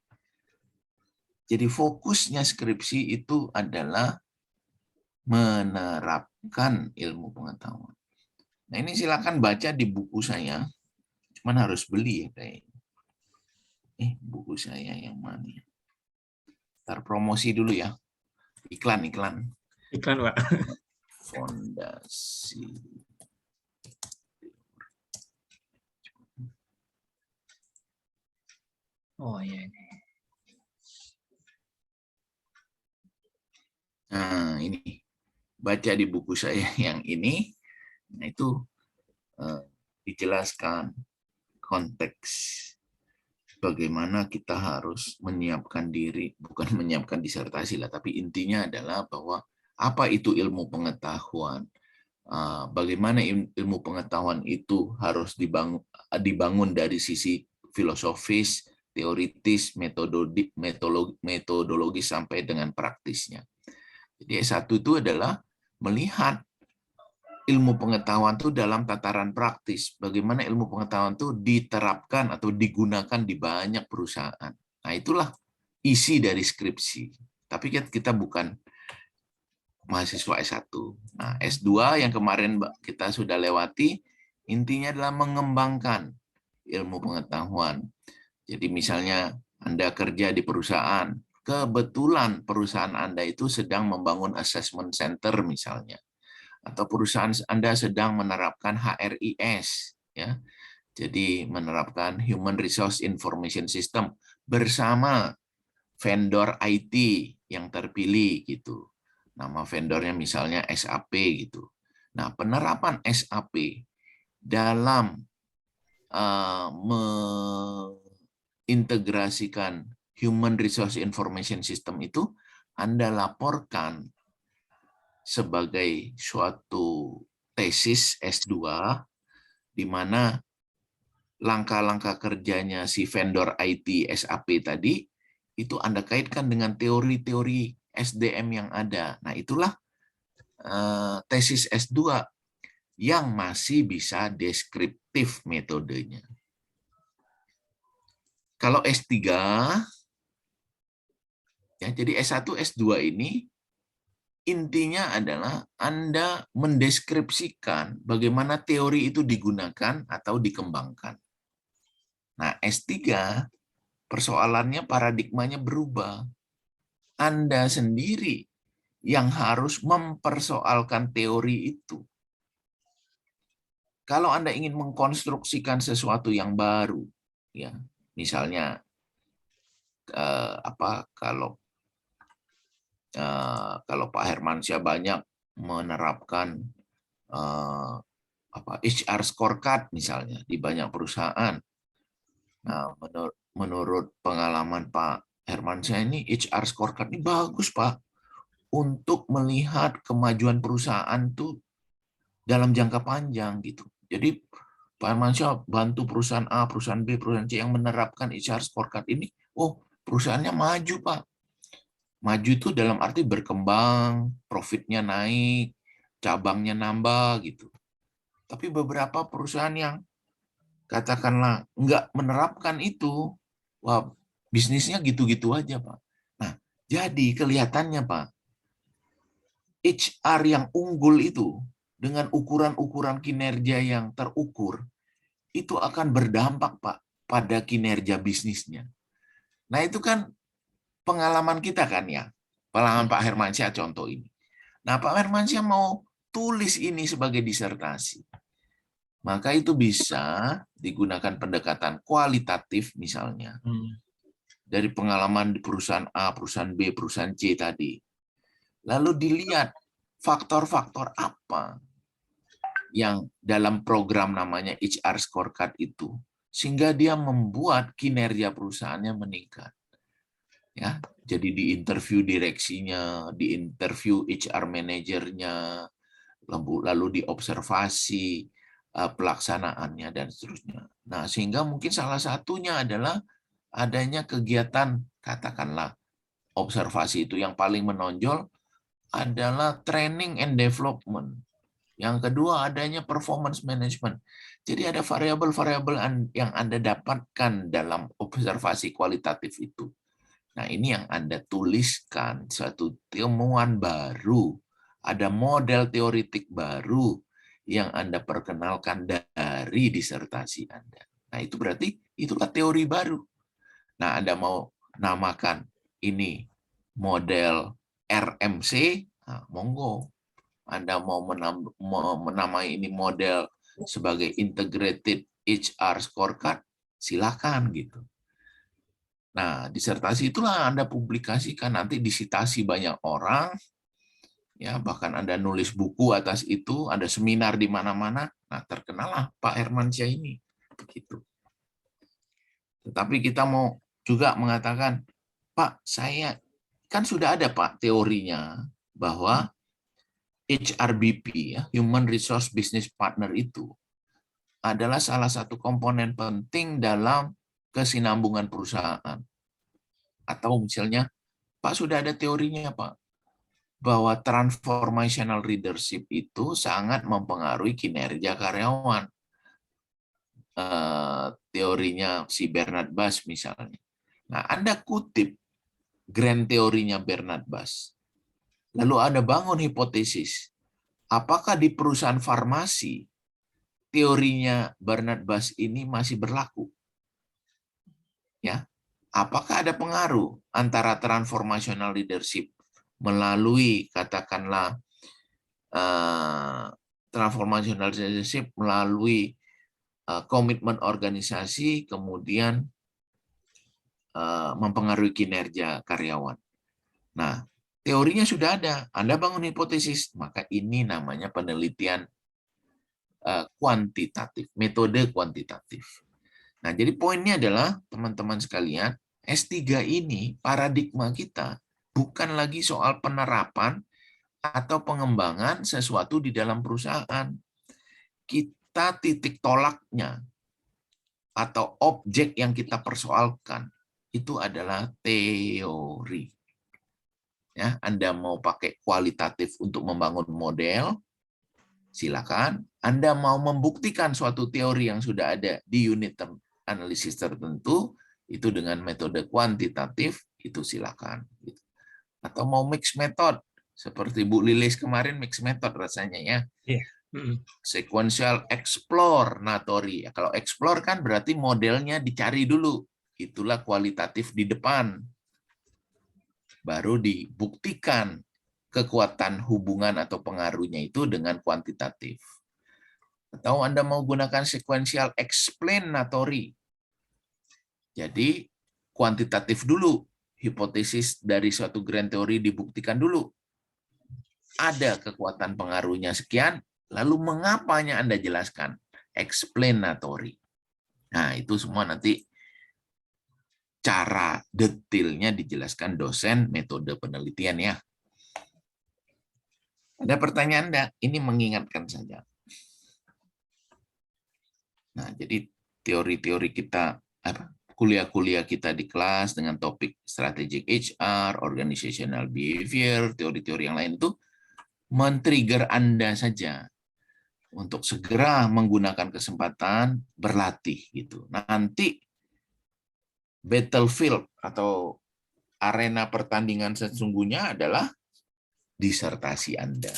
Jadi fokusnya skripsi itu adalah menerapkan ilmu pengetahuan. Nah, ini silakan baca di buku saya. Cuman harus beli ya kayaknya. Buku saya yang mana? Ntar promosi dulu ya. Iklan. Iklan, Pak. Fondasi. Oh iya. Nah, ini. Baca di buku saya yang ini. Nah, itu dijelaskan konteks bagaimana kita harus menyiapkan diri, bukan menyiapkan disertasi lah, tapi intinya adalah bahwa apa itu ilmu pengetahuan, bagaimana ilmu pengetahuan itu harus dibangun dari sisi filosofis, teoritis, metodologis sampai dengan praktisnya. Jadi S1 itu adalah melihat ilmu pengetahuan itu dalam tataran praktis. Bagaimana ilmu pengetahuan itu diterapkan atau digunakan di banyak perusahaan. Nah, itulah isi dari skripsi. Tapi kita bukan mahasiswa S1. Nah, S2 yang kemarin kita sudah lewati, intinya adalah mengembangkan ilmu pengetahuan. Jadi misalnya Anda kerja di perusahaan, kebetulan perusahaan Anda itu sedang membangun assessment center misalnya, atau perusahaan Anda sedang menerapkan HRIS, ya, jadi menerapkan Human Resource Information System bersama vendor IT yang terpilih gitu. Nama vendornya misalnya SAP gitu. Nah, penerapan SAP dalam mengintegrasikan Human Resource Information System itu Anda laporkan sebagai suatu tesis S2 di mana langkah-langkah kerjanya si vendor IT SAP tadi itu Anda kaitkan dengan teori-teori SDM yang ada. Nah, itulah tesis S2 yang masih bisa deskriptif metodenya. Kalau S3 ya, jadi S1 S2 ini intinya adalah Anda mendeskripsikan bagaimana teori itu digunakan atau dikembangkan. Nah, S3 persoalannya paradigmanya berubah. Anda sendiri yang harus mempersoalkan teori itu. Kalau Anda ingin mengkonstruksikan sesuatu yang baru, ya, misalnya kalau Pak Hermansyah banyak menerapkan HR scorecard misalnya di banyak perusahaan. Nah, menurut pengalaman Pak Hermansyah ini HR scorecard ini bagus, Pak, untuk melihat kemajuan perusahaan tuh dalam jangka panjang gitu. Jadi Pak Hermansyah bantu perusahaan A, perusahaan B, perusahaan C yang menerapkan HR scorecard ini, oh, perusahaannya maju, Pak. Maju itu dalam arti berkembang, profitnya naik, cabangnya nambah gitu. Tapi beberapa perusahaan yang katakanlah nggak menerapkan itu, wah, bisnisnya gitu-gitu aja, Pak. Nah, jadi kelihatannya, Pak, HR yang unggul itu dengan ukuran-ukuran kinerja yang terukur, itu akan berdampak, Pak, pada kinerja bisnisnya. Nah, itu kan pengalaman kita kan ya, pengalaman Pak Hermansyah contoh ini. Nah, Pak Hermansyah mau tulis ini sebagai disertasi. Maka itu bisa digunakan pendekatan kualitatif misalnya. Dari pengalaman di perusahaan A, perusahaan B, perusahaan C tadi. Lalu dilihat faktor-faktor apa yang dalam program namanya HR Scorecard itu, sehingga dia membuat kinerja perusahaannya meningkat. Ya, jadi di interview direksinya, di interview HR manajernya, lalu diobservasi pelaksanaannya dan seterusnya. Nah, sehingga mungkin salah satunya adalah adanya kegiatan, katakanlah observasi itu yang paling menonjol adalah training and development. Yang kedua adanya performance management. Jadi ada variabel-variabel yang Anda dapatkan dalam observasi kualitatif itu. Nah, ini yang Anda tuliskan, satu temuan baru, ada model teoritik baru yang Anda perkenalkan dari disertasi Anda. Nah, itu berarti itulah teori baru. Nah, Anda mau namakan ini model RMC, nah, monggo. Anda mau menamai ini model sebagai Integrated HR Scorecard, silakan gitu. Nah, disertasi itulah Anda publikasikan, nanti disitasi banyak orang, ya bahkan Anda nulis buku atas itu, ada seminar di mana-mana, nah terkenalah Pak Hermansyah ini, begitu. Tetapi kita mau juga mengatakan, Pak, saya kan sudah ada Pak teorinya bahwa HRBP, ya, Human Resource Business Partner itu adalah salah satu komponen penting dalam kesinambungan perusahaan. Atau misalnya, Pak sudah ada teorinya Pak, bahwa transformational leadership itu sangat mempengaruhi kinerja karyawan. Teorinya si Bernard Bass misalnya. Nah, Anda kutip grand teorinya Bernard Bass. Lalu Anda bangun hipotesis, apakah di perusahaan farmasi teorinya Bernard Bass ini masih berlaku? Ya, apakah ada pengaruh antara transformational leadership melalui katakanlah transformational leadership melalui komitmen organisasi, kemudian mempengaruhi kinerja karyawan. Nah, teorinya sudah ada. Anda bangun hipotesis, maka ini namanya penelitian kuantitatif, metode kuantitatif. Nah, jadi poinnya adalah, teman-teman sekalian, S3 ini paradigma kita bukan lagi soal penerapan atau pengembangan sesuatu di dalam perusahaan. Kita titik tolaknya atau objek yang kita persoalkan itu adalah teori. Ya, Anda mau pakai kualitatif untuk membangun model, silakan. Anda mau membuktikan suatu teori yang sudah ada di unit analisis tertentu, itu dengan metode kuantitatif, itu silakan. Atau mau mix method, seperti Bu Lilis kemarin mix method rasanya ya. Iya. Sequential exploratory. Kalau explore kan berarti modelnya dicari dulu. Itulah kualitatif di depan. Baru dibuktikan kekuatan hubungan atau pengaruhnya itu dengan kuantitatif. Atau Anda mau gunakan sequential explanatory. Jadi kuantitatif dulu. Hipotesis dari suatu grand teori dibuktikan dulu. Ada kekuatan pengaruhnya sekian, lalu mengapanya Anda jelaskan? Explanatory. Nah, itu semua nanti cara detailnya dijelaskan dosen metode penelitian ya. Ada pertanyaan enggak? Ini mengingatkan saja. Nah, jadi teori-teori kita, kuliah-kuliah kita di kelas dengan topik strategic HR, organizational behavior, teori-teori yang lain itu men-trigger Anda saja untuk segera menggunakan kesempatan berlatih gitu. Nanti battlefield atau arena pertandingan sesungguhnya adalah disertasi Anda.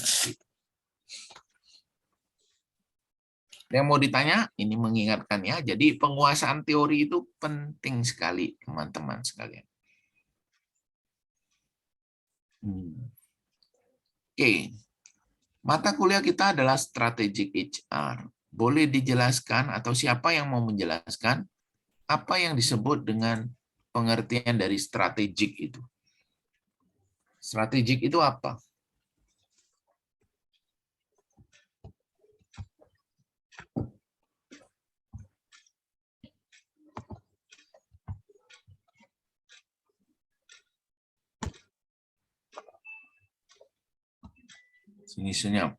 Yang mau ditanya, ini mengingatkan ya. Jadi penguasaan teori itu penting sekali, teman-teman sekalian. Oke. Mata kuliah kita adalah strategic HR. Boleh dijelaskan atau siapa yang mau menjelaskan apa yang disebut dengan pengertian dari strategik itu? Strategik itu apa? Sini senyap.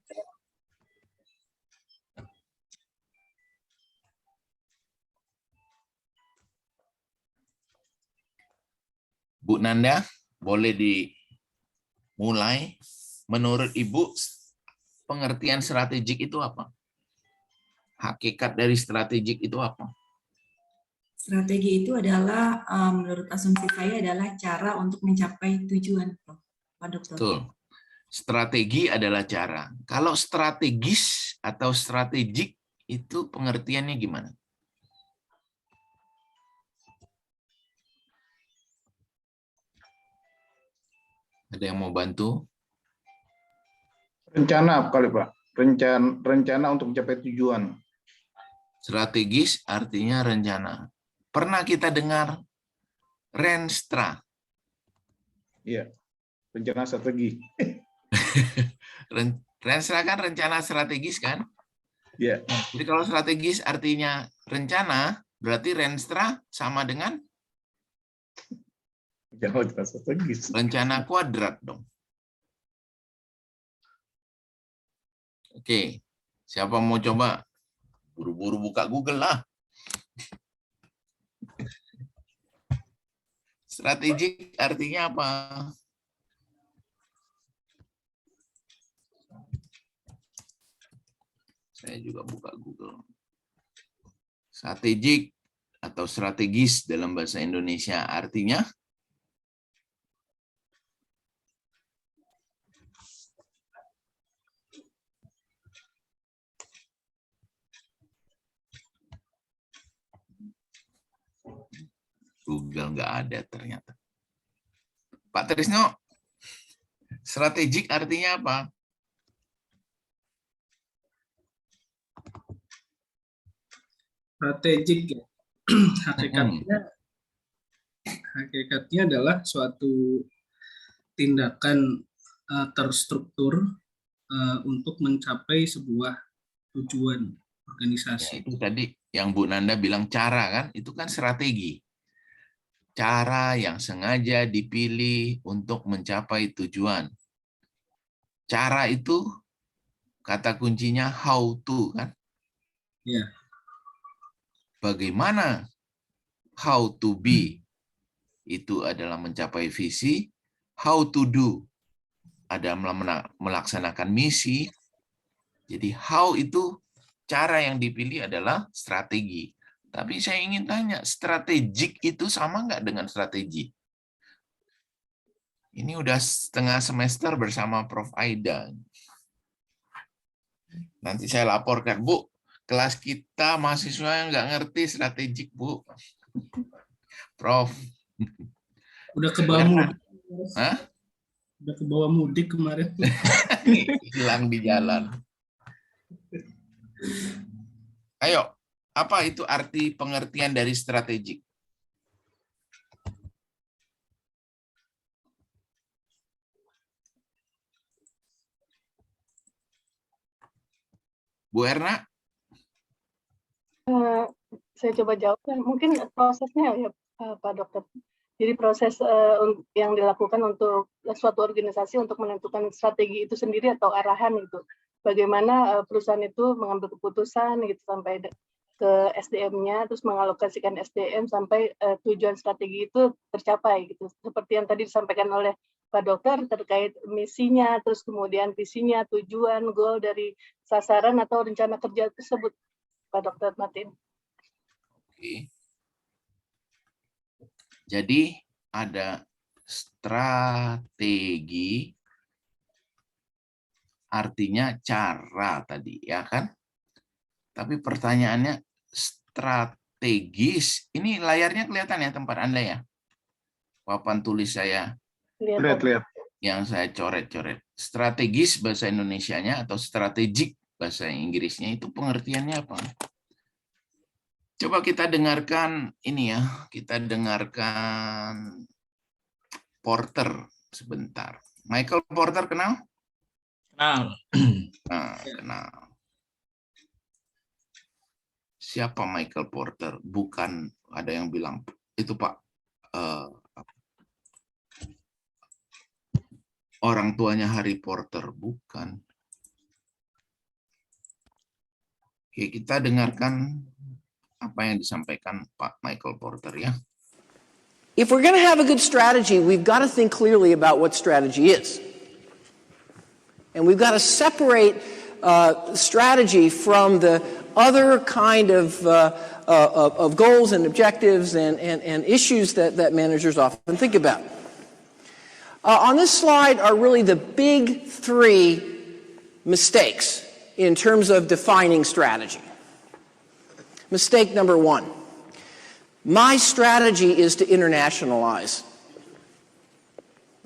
Bu Nanda, boleh dimulai. Menurut Ibu, pengertian strategik itu apa? Hakikat dari strategik itu apa? Strategi itu adalah, menurut asumsi saya adalah cara untuk mencapai tujuan, Pak Dokter. Betul. Strategi adalah cara. Kalau strategis atau strategik itu pengertiannya gimana? Ada yang mau bantu? Rencana kali Pak, rencana untuk mencapai tujuan. Strategis artinya rencana. Pernah kita dengar Renstra? Iya, rencana strategi. Renstra kan rencana strategis kan? Iya. Jadi kalau strategis artinya rencana, berarti Renstra sama dengan Rencana strategis. rencana kuadrat dong. Oke, siapa mau coba? Buru-buru buka Google lah. Strategik artinya apa? Saya juga buka Google. Strategik atau strategis dalam bahasa Indonesia artinya Google nggak ada ternyata. Pak Trisno, strategik artinya apa? Strategik ya. Hakikatnya adalah suatu tindakan terstruktur untuk mencapai sebuah tujuan Ya, organisasi. itu tadi yang Bu Nanda bilang cara kan, itu kan strategi. Cara yang sengaja dipilih untuk mencapai tujuan. Cara itu kata kuncinya how to kan? Ya. Bagaimana how to be itu adalah mencapai visi, how to do adalah melaksanakan misi. Jadi how itu cara yang dipilih adalah strategi. Tapi saya ingin tanya, strategik itu sama nggak dengan strategi? Ini udah setengah semester bersama Prof. Aida. Nanti saya laporkan, Bu, kelas kita mahasiswa yang nggak ngerti strategik, Bu. Prof. Udah ke bawah mudik. Hah? Udah ke bawah mudik kemarin. Hilang di jalan. Ayo, apa itu arti pengertian dari strategik? Bu Erna? Saya coba jawab. Mungkin prosesnya ya Pak Dokter. Jadi proses yang dilakukan untuk suatu organisasi untuk menentukan strategi itu sendiri atau arahan itu. Bagaimana perusahaan itu mengambil keputusan gitu sampai ke SDM-nya, terus mengalokasikan SDM sampai tujuan strategi itu tercapai gitu. Seperti yang tadi disampaikan oleh Pak Dokter terkait misinya, terus kemudian visinya, tujuan, goal dari sasaran atau rencana kerja tersebut, Pak Dokter Martin. Oke. Jadi ada strategi, artinya cara tadi, ya kan? Tapi pertanyaannya strategis. Ini layarnya kelihatan ya tempat Anda ya? Papan tulis saya Lihat. yang saya coret-coret. Strategis bahasa Indonesianya atau strategik bahasa Inggrisnya itu pengertiannya apa? Coba kita dengarkan ini ya, kita dengarkan Porter sebentar. Michael Porter kenal? Kenal. Nah, kenal. siapa Michael Porter? Bukan, ada yang bilang itu Pak orang tuanya Harry Porter, bukan. Oke, kita dengarkan apa yang disampaikan Pak Michael Porter ya. If we're going to have a good strategy, we've got to think clearly about what strategy is. And we've got to separate strategy from the other kind of goals and objectives and issues that managers often think about. On this slide are really the big three mistakes in terms of defining strategy. Mistake number one. My strategy is to internationalize.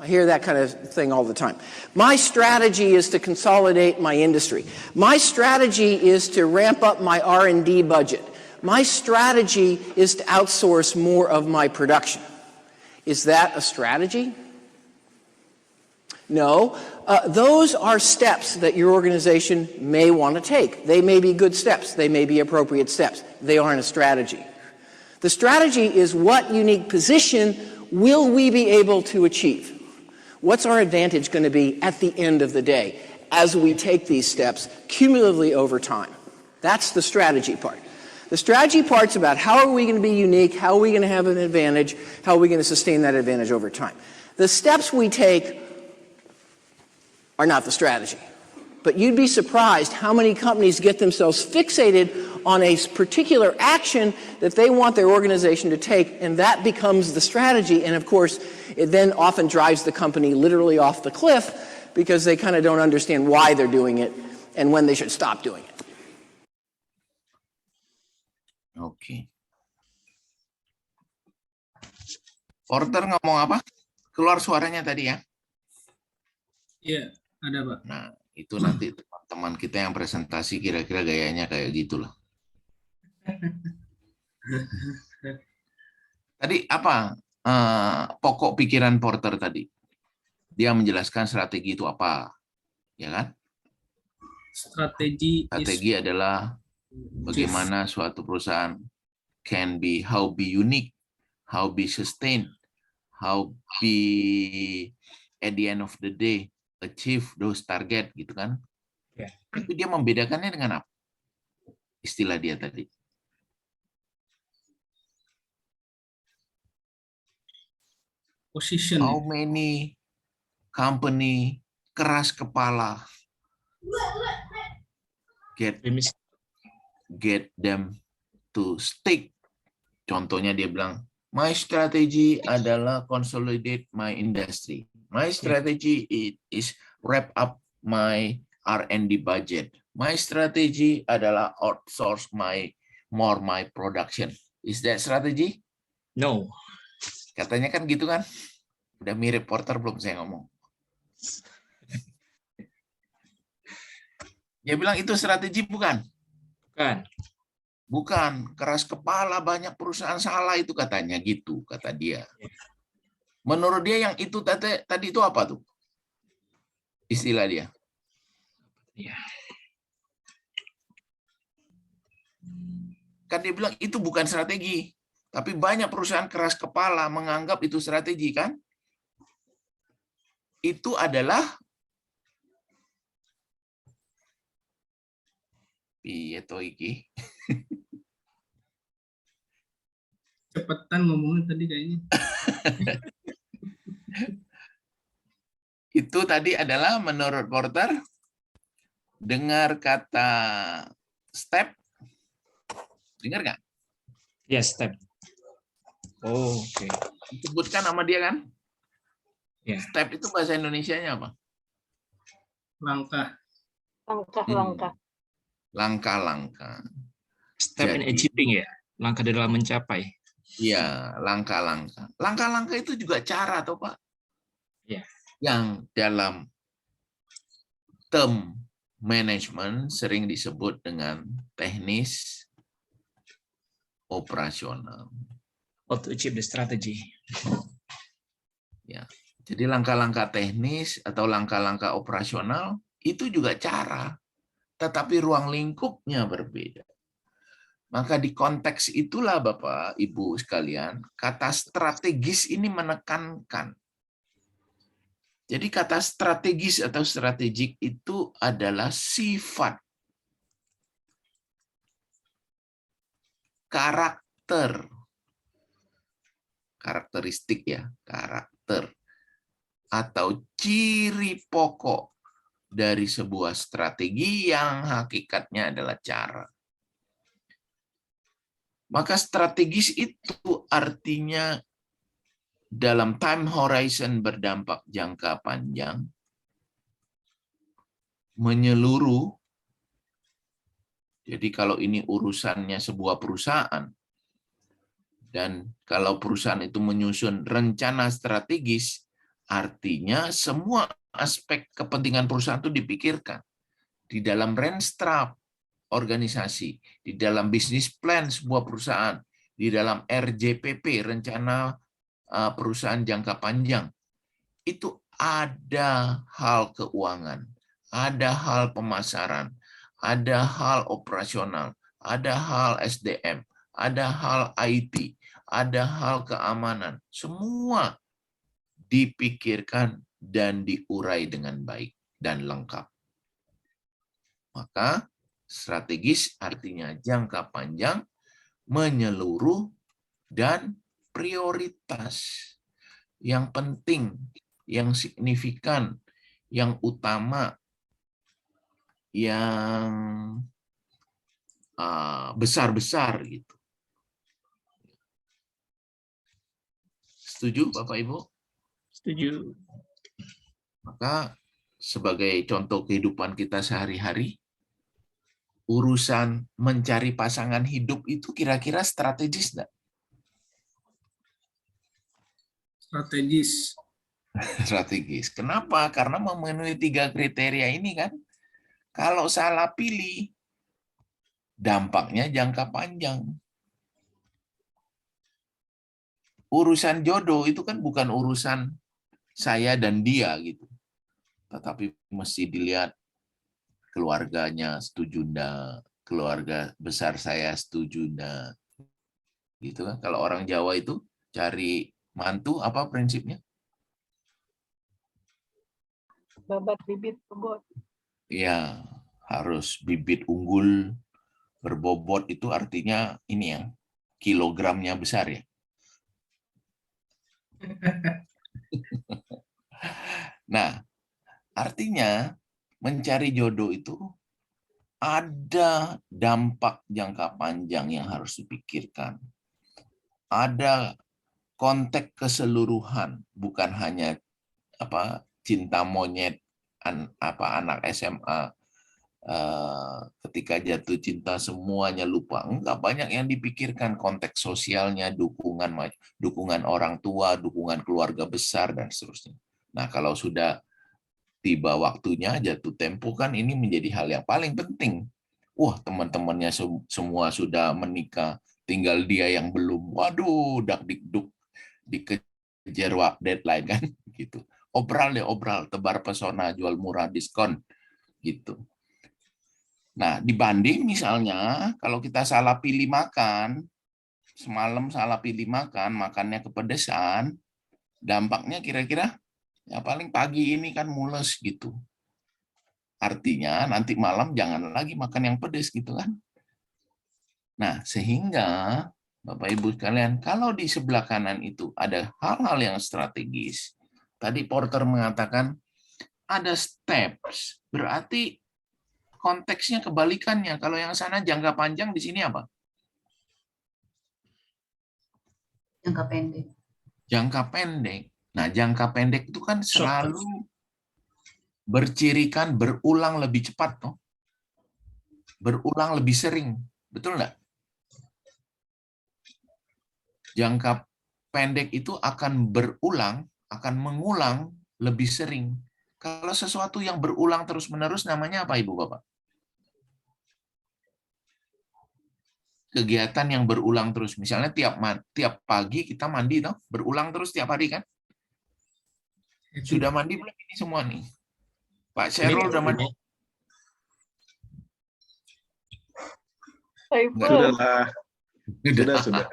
I hear that kind of thing all the time. My strategy is to consolidate my industry. My strategy is to ramp up my R&D budget. My strategy is to outsource more of my production. Is that a strategy? No. Those are steps that your organization may want to take. They may be good steps. They may be appropriate steps. They aren't a strategy. The strategy is what unique position will we be able to achieve? What's our advantage going to be at the end of the day as we take these steps cumulatively over time? That's the strategy part. The strategy part's about how are we going to be unique, how are we going to have an advantage, how are we going to sustain that advantage over time. The steps we take are not the strategy. But you'd be surprised how many companies get themselves fixated on a particular action that they want their organization to take, and that becomes the strategy. And of course, it then often drives the company literally off the cliff because they kind of don't understand why they're doing it and when they should stop doing it. Oke. Porter ngomong apa? Keluar suaranya tadi ya? Iya, ada Pak. Nah, itu nanti teman-teman kita yang presentasi kira-kira gayanya kayak gitulah. Tadi apa pokok pikiran Porter tadi? Dia menjelaskan strategi itu apa, ya kan? Strategi adalah bagaimana suatu perusahaan how be unique, how be sustain, how be at the end of the day achieve those target gitu kan. Ya. Tapi dia membedakannya dengan apa? Istilah dia tadi. position. How many company keras kepala get them to stick. Contohnya dia bilang, my strategy adalah consolidate my industry. My strategy is wrap up my R&D budget. My strategy adalah outsource my production. Is that strategy? No. Katanya kan gitu kan? Udah mirip Porter belum saya ngomong? Dia bilang itu strategi bukan? Bukan. Bukan, keras kepala, banyak perusahaan salah itu katanya gitu, kata dia. Menurut dia yang itu tadi itu apa tuh? Istilah dia. Ya. Kan dia bilang itu bukan strategi, tapi banyak perusahaan keras kepala menganggap itu strategi kan? Itu adalah piye to iki? Cepetan ngomongnya tadi kayaknya. Itu tadi adalah menurut Porter, dengar kata step, dengar nggak? Yes, step. Oh, oke. Disebutkan sama dia kan? Ya. Step itu bahasa Indonesianya apa? Langkah. Langkah-langkah. Langkah-langkah. Step in Jadi- achieving ya. Langkah dalam mencapai. Iya, langkah-langkah. Langkah-langkah itu juga cara, toh Pak? Iya. Yang dalam term management sering disebut dengan teknis operasional. How to achieve the strategy. Ya. Jadi langkah-langkah teknis atau langkah-langkah operasional itu juga cara, tetapi ruang lingkupnya berbeda. Maka di konteks itulah Bapak, Ibu sekalian, kata strategis ini menekankan. Jadi kata strategis atau strategik itu adalah sifat, karakteristik ya, karakter atau ciri pokok dari sebuah strategi yang hakikatnya adalah cara. Maka strategis itu artinya dalam time horizon berdampak jangka panjang, menyeluruh. Jadi kalau ini urusannya sebuah perusahaan, dan kalau perusahaan itu menyusun rencana strategis, artinya semua aspek kepentingan perusahaan itu dipikirkan. Di dalam Renstrap organisasi, di dalam bisnis plan sebuah perusahaan, di dalam RJPP, rencana perusahaan jangka panjang, itu ada hal keuangan, ada hal pemasaran, ada hal operasional, ada hal SDM, ada hal IT, ada hal keamanan. Semua dipikirkan dan diurai dengan baik dan lengkap. Maka strategis artinya jangka panjang, menyeluruh, dan prioritas. Yang penting, yang signifikan, yang utama, yang besar-besar gitu. Setuju Bapak Ibu? Setuju. Maka sebagai contoh kehidupan kita sehari-hari, urusan mencari pasangan hidup itu kira-kira strategis enggak? Strategis. Strategis. Kenapa? Karena memenuhi 3 kriteria ini kan. Kalau salah pilih, dampaknya jangka panjang. Urusan jodoh itu kan bukan urusan saya dan dia gitu. Tetapi mesti dilihat keluarganya setuju enggak, keluarga besar saya setuju enggak. Gitu kan. Kalau orang Jawa itu cari mantu apa prinsipnya? Babat bibit bobot. Ya, harus bibit unggul, berbobot, itu artinya ini ya, kilogramnya besar ya. Nah, artinya mencari jodoh itu ada dampak jangka panjang yang harus dipikirkan. Ada konteks keseluruhan, bukan hanya cinta monyet anak SMA ketika jatuh cinta semuanya lupa. Enggak, banyak yang dipikirkan, konteks sosialnya, dukungan orang tua, dukungan keluarga besar, dan seterusnya. Nah, kalau sudah tiba waktunya jatuh tempo kan ini menjadi hal yang paling penting. Wah, teman-temannya semua sudah menikah, tinggal dia yang belum. Waduh, dak-dikduk, dikejar deadline kan gitu. Obral deh, obral, tebar pesona, jual murah, diskon gitu. Nah, dibanding misalnya kalau kita salah pilih makan, semalam salah pilih makan, makannya kepedesan, dampaknya kira-kira ya paling pagi ini kan mules gitu. Artinya nanti malam jangan lagi makan yang pedes gitu kan. Nah, sehingga Bapak Ibu sekalian, kalau di sebelah kanan itu ada hal-hal yang strategis. Tadi Porter mengatakan ada steps, berarti konteksnya kebalikannya. Kalau yang sana jangka panjang, di sini apa? Jangka pendek. Jangka pendek. Nah, jangka pendek itu kan selalu bercirikan berulang lebih cepat, toh. Berulang lebih sering. Betul nggak? Jangka pendek itu akan berulang, akan mengulang lebih sering. Kalau sesuatu yang berulang terus-menerus namanya apa, Ibu Bapak? Kegiatan yang berulang terus. Misalnya tiap pagi kita mandi, toh, berulang terus tiap hari kan? Sudah mandi belum ini semua nih? Pak Syahrul udah mandi? Saiful. Sudahlah. Sudah.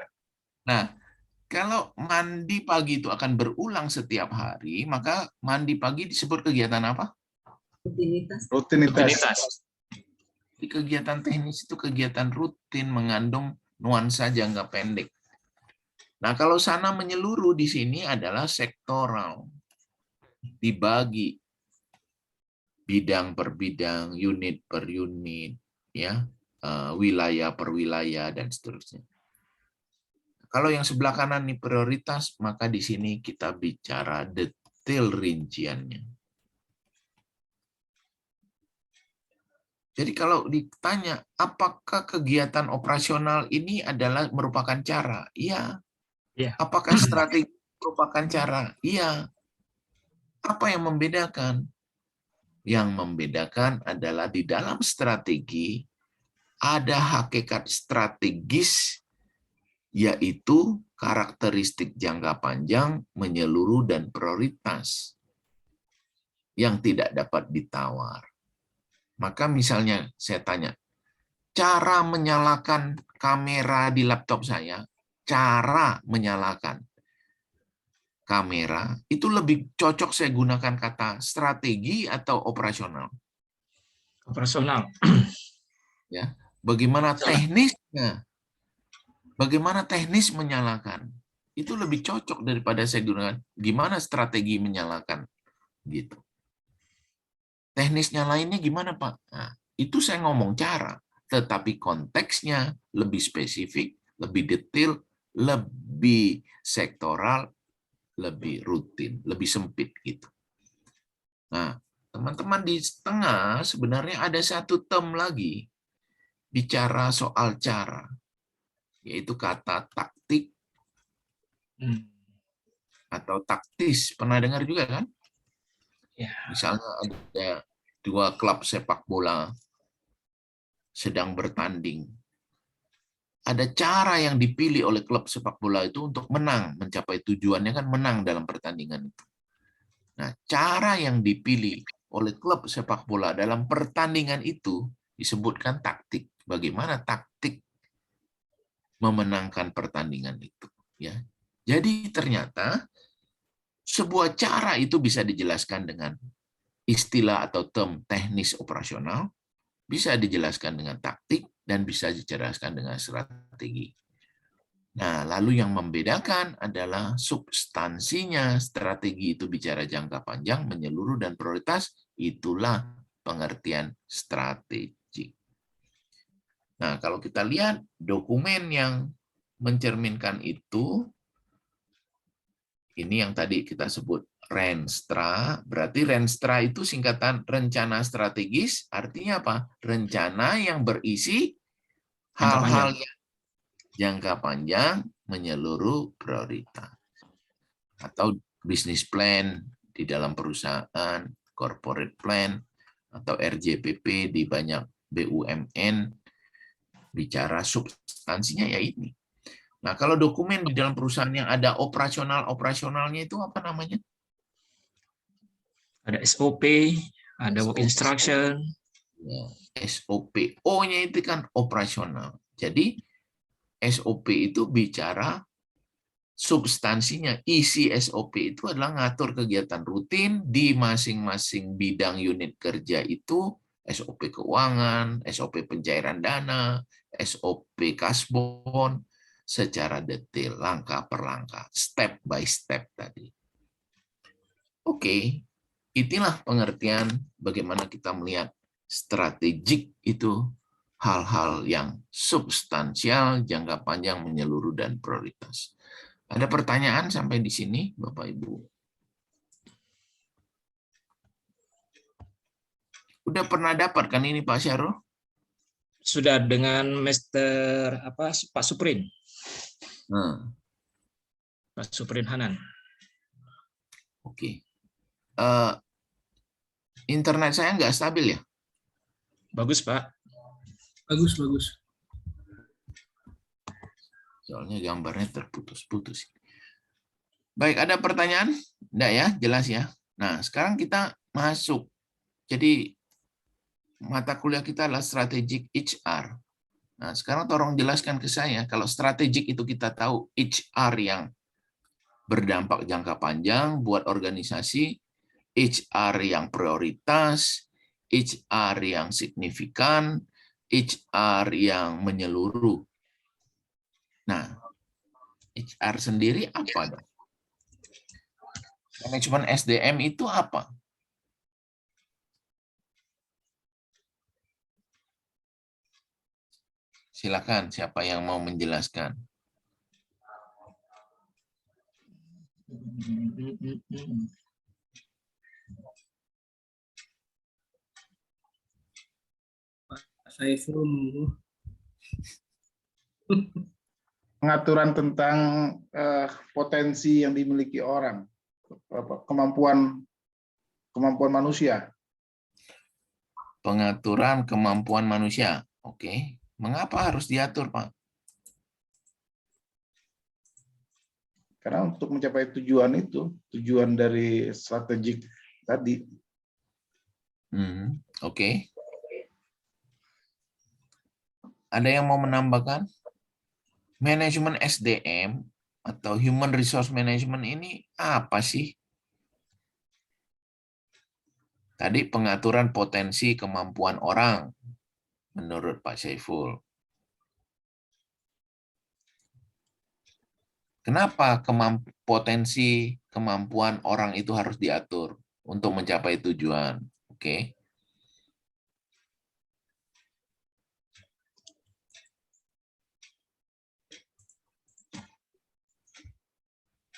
Nah, kalau mandi pagi itu akan berulang setiap hari, maka mandi pagi disebut kegiatan apa? Rutinitas. Rutinitas. Di kegiatan teknis itu kegiatan rutin mengandung nuansa jangka pendek. Nah, kalau sana menyeluruh di sini adalah sektoral. Dibagi bidang per bidang, unit per unit, ya, wilayah per wilayah dan seterusnya. Kalau yang sebelah kanan ini prioritas, maka di sini kita bicara detail rinciannya. Jadi kalau ditanya, apakah kegiatan operasional ini adalah merupakan cara? Iya. Iya. Apakah strategi merupakan cara? Iya. Apa yang membedakan? Yang membedakan adalah di dalam strategi ada hakikat strategis, yaitu karakteristik jangka panjang, menyeluruh, dan prioritas yang tidak dapat ditawar. Maka misalnya saya tanya, cara menyalakan kamera di laptop saya, cara menyalakan kamera, itu lebih cocok saya gunakan kata strategi atau operasional? Operasional. Ya, bagaimana teknisnya? Bagaimana teknis menyalakan? Itu lebih cocok daripada saya gunakan gimana strategi menyalakan gitu. Teknisnya lainnya gimana, Pak? Nah, itu saya ngomong cara, tetapi konteksnya lebih spesifik, lebih detail, lebih sektoral, lebih rutin, lebih sempit gitu. Nah, teman-teman di tengah sebenarnya ada satu term lagi bicara soal cara, yaitu kata taktik atau taktis. Pernah dengar juga kan? Ya. Misalnya ada dua klub sepak bola sedang bertanding. Ada cara yang dipilih oleh klub sepak bola itu untuk menang, mencapai tujuannya kan menang dalam pertandingan itu. Nah, cara yang dipilih oleh klub sepak bola dalam pertandingan itu disebutkan taktik. Bagaimana taktik memenangkan pertandingan itu, ya. Jadi ternyata sebuah cara itu bisa dijelaskan dengan istilah atau term teknis operasional, bisa dijelaskan dengan taktik, dan bisa dijelaskan dengan strategi. Nah, lalu yang membedakan adalah substansinya. Strategi itu bicara jangka panjang, menyeluruh, dan prioritas. Itulah pengertian strategi. Nah, kalau kita lihat dokumen yang mencerminkan itu, ini yang tadi kita sebut Renstra. Berarti Renstra itu singkatan rencana strategis, artinya apa? Rencana yang berisi hal-hal yang jangka panjang, menyeluruh, prioritas. Atau bisnis plan di dalam perusahaan, corporate plan, atau RJPP di banyak BUMN, bicara substansinya ya ini. Nah, kalau dokumen di dalam perusahaan yang ada operasionalnya itu apa namanya? Ada SOP, ada work instruction. Ya, SOP. O-nya itu kan operasional. Jadi SOP itu bicara substansinya. Isi SOP itu adalah ngatur kegiatan rutin di masing-masing bidang unit kerja itu, SOP keuangan, SOP pencairan dana, SOP kasbon, secara detail, langkah per langkah, step by step tadi. Oke, itulah pengertian bagaimana kita melihat strategik itu hal-hal yang substansial, jangka panjang, menyeluruh, dan prioritas. Ada pertanyaan sampai di sini, Bapak Ibu? Udah pernah dapat kan ini Pak Syarul? Sudah dengan Master Pak Suprin. Pak Suprin Hanan. Oke. Internet saya nggak stabil ya? Bagus, Pak. Bagus. Soalnya gambarnya terputus-putus. Baik, ada pertanyaan? Enggak ya? Jelas ya? Nah, sekarang kita masuk. Jadi, mata kuliah kita adalah Strategic HR. Nah, sekarang tolong jelaskan ke saya, kalau strategik itu kita tahu HR yang berdampak jangka panjang buat organisasi, HR yang prioritas, HR yang signifikan, HR yang menyeluruh. Nah, HR sendiri apa dong? Manajemen SDM itu apa? Silakan, siapa yang mau menjelaskan? Saiful monggo. Pengaturan tentang potensi yang dimiliki orang, kemampuan manusia. Pengaturan kemampuan manusia. Oke. Mengapa harus diatur, Pak? Karena untuk mencapai tujuan itu, tujuan dari strategik tadi. Oke. Ada yang mau menambahkan? Manajemen SDM atau Human Resource Management ini apa sih? Tadi pengaturan potensi kemampuan orang, menurut Pak Saiful. Kenapa potensi kemampuan orang itu harus diatur untuk mencapai tujuan? Oke.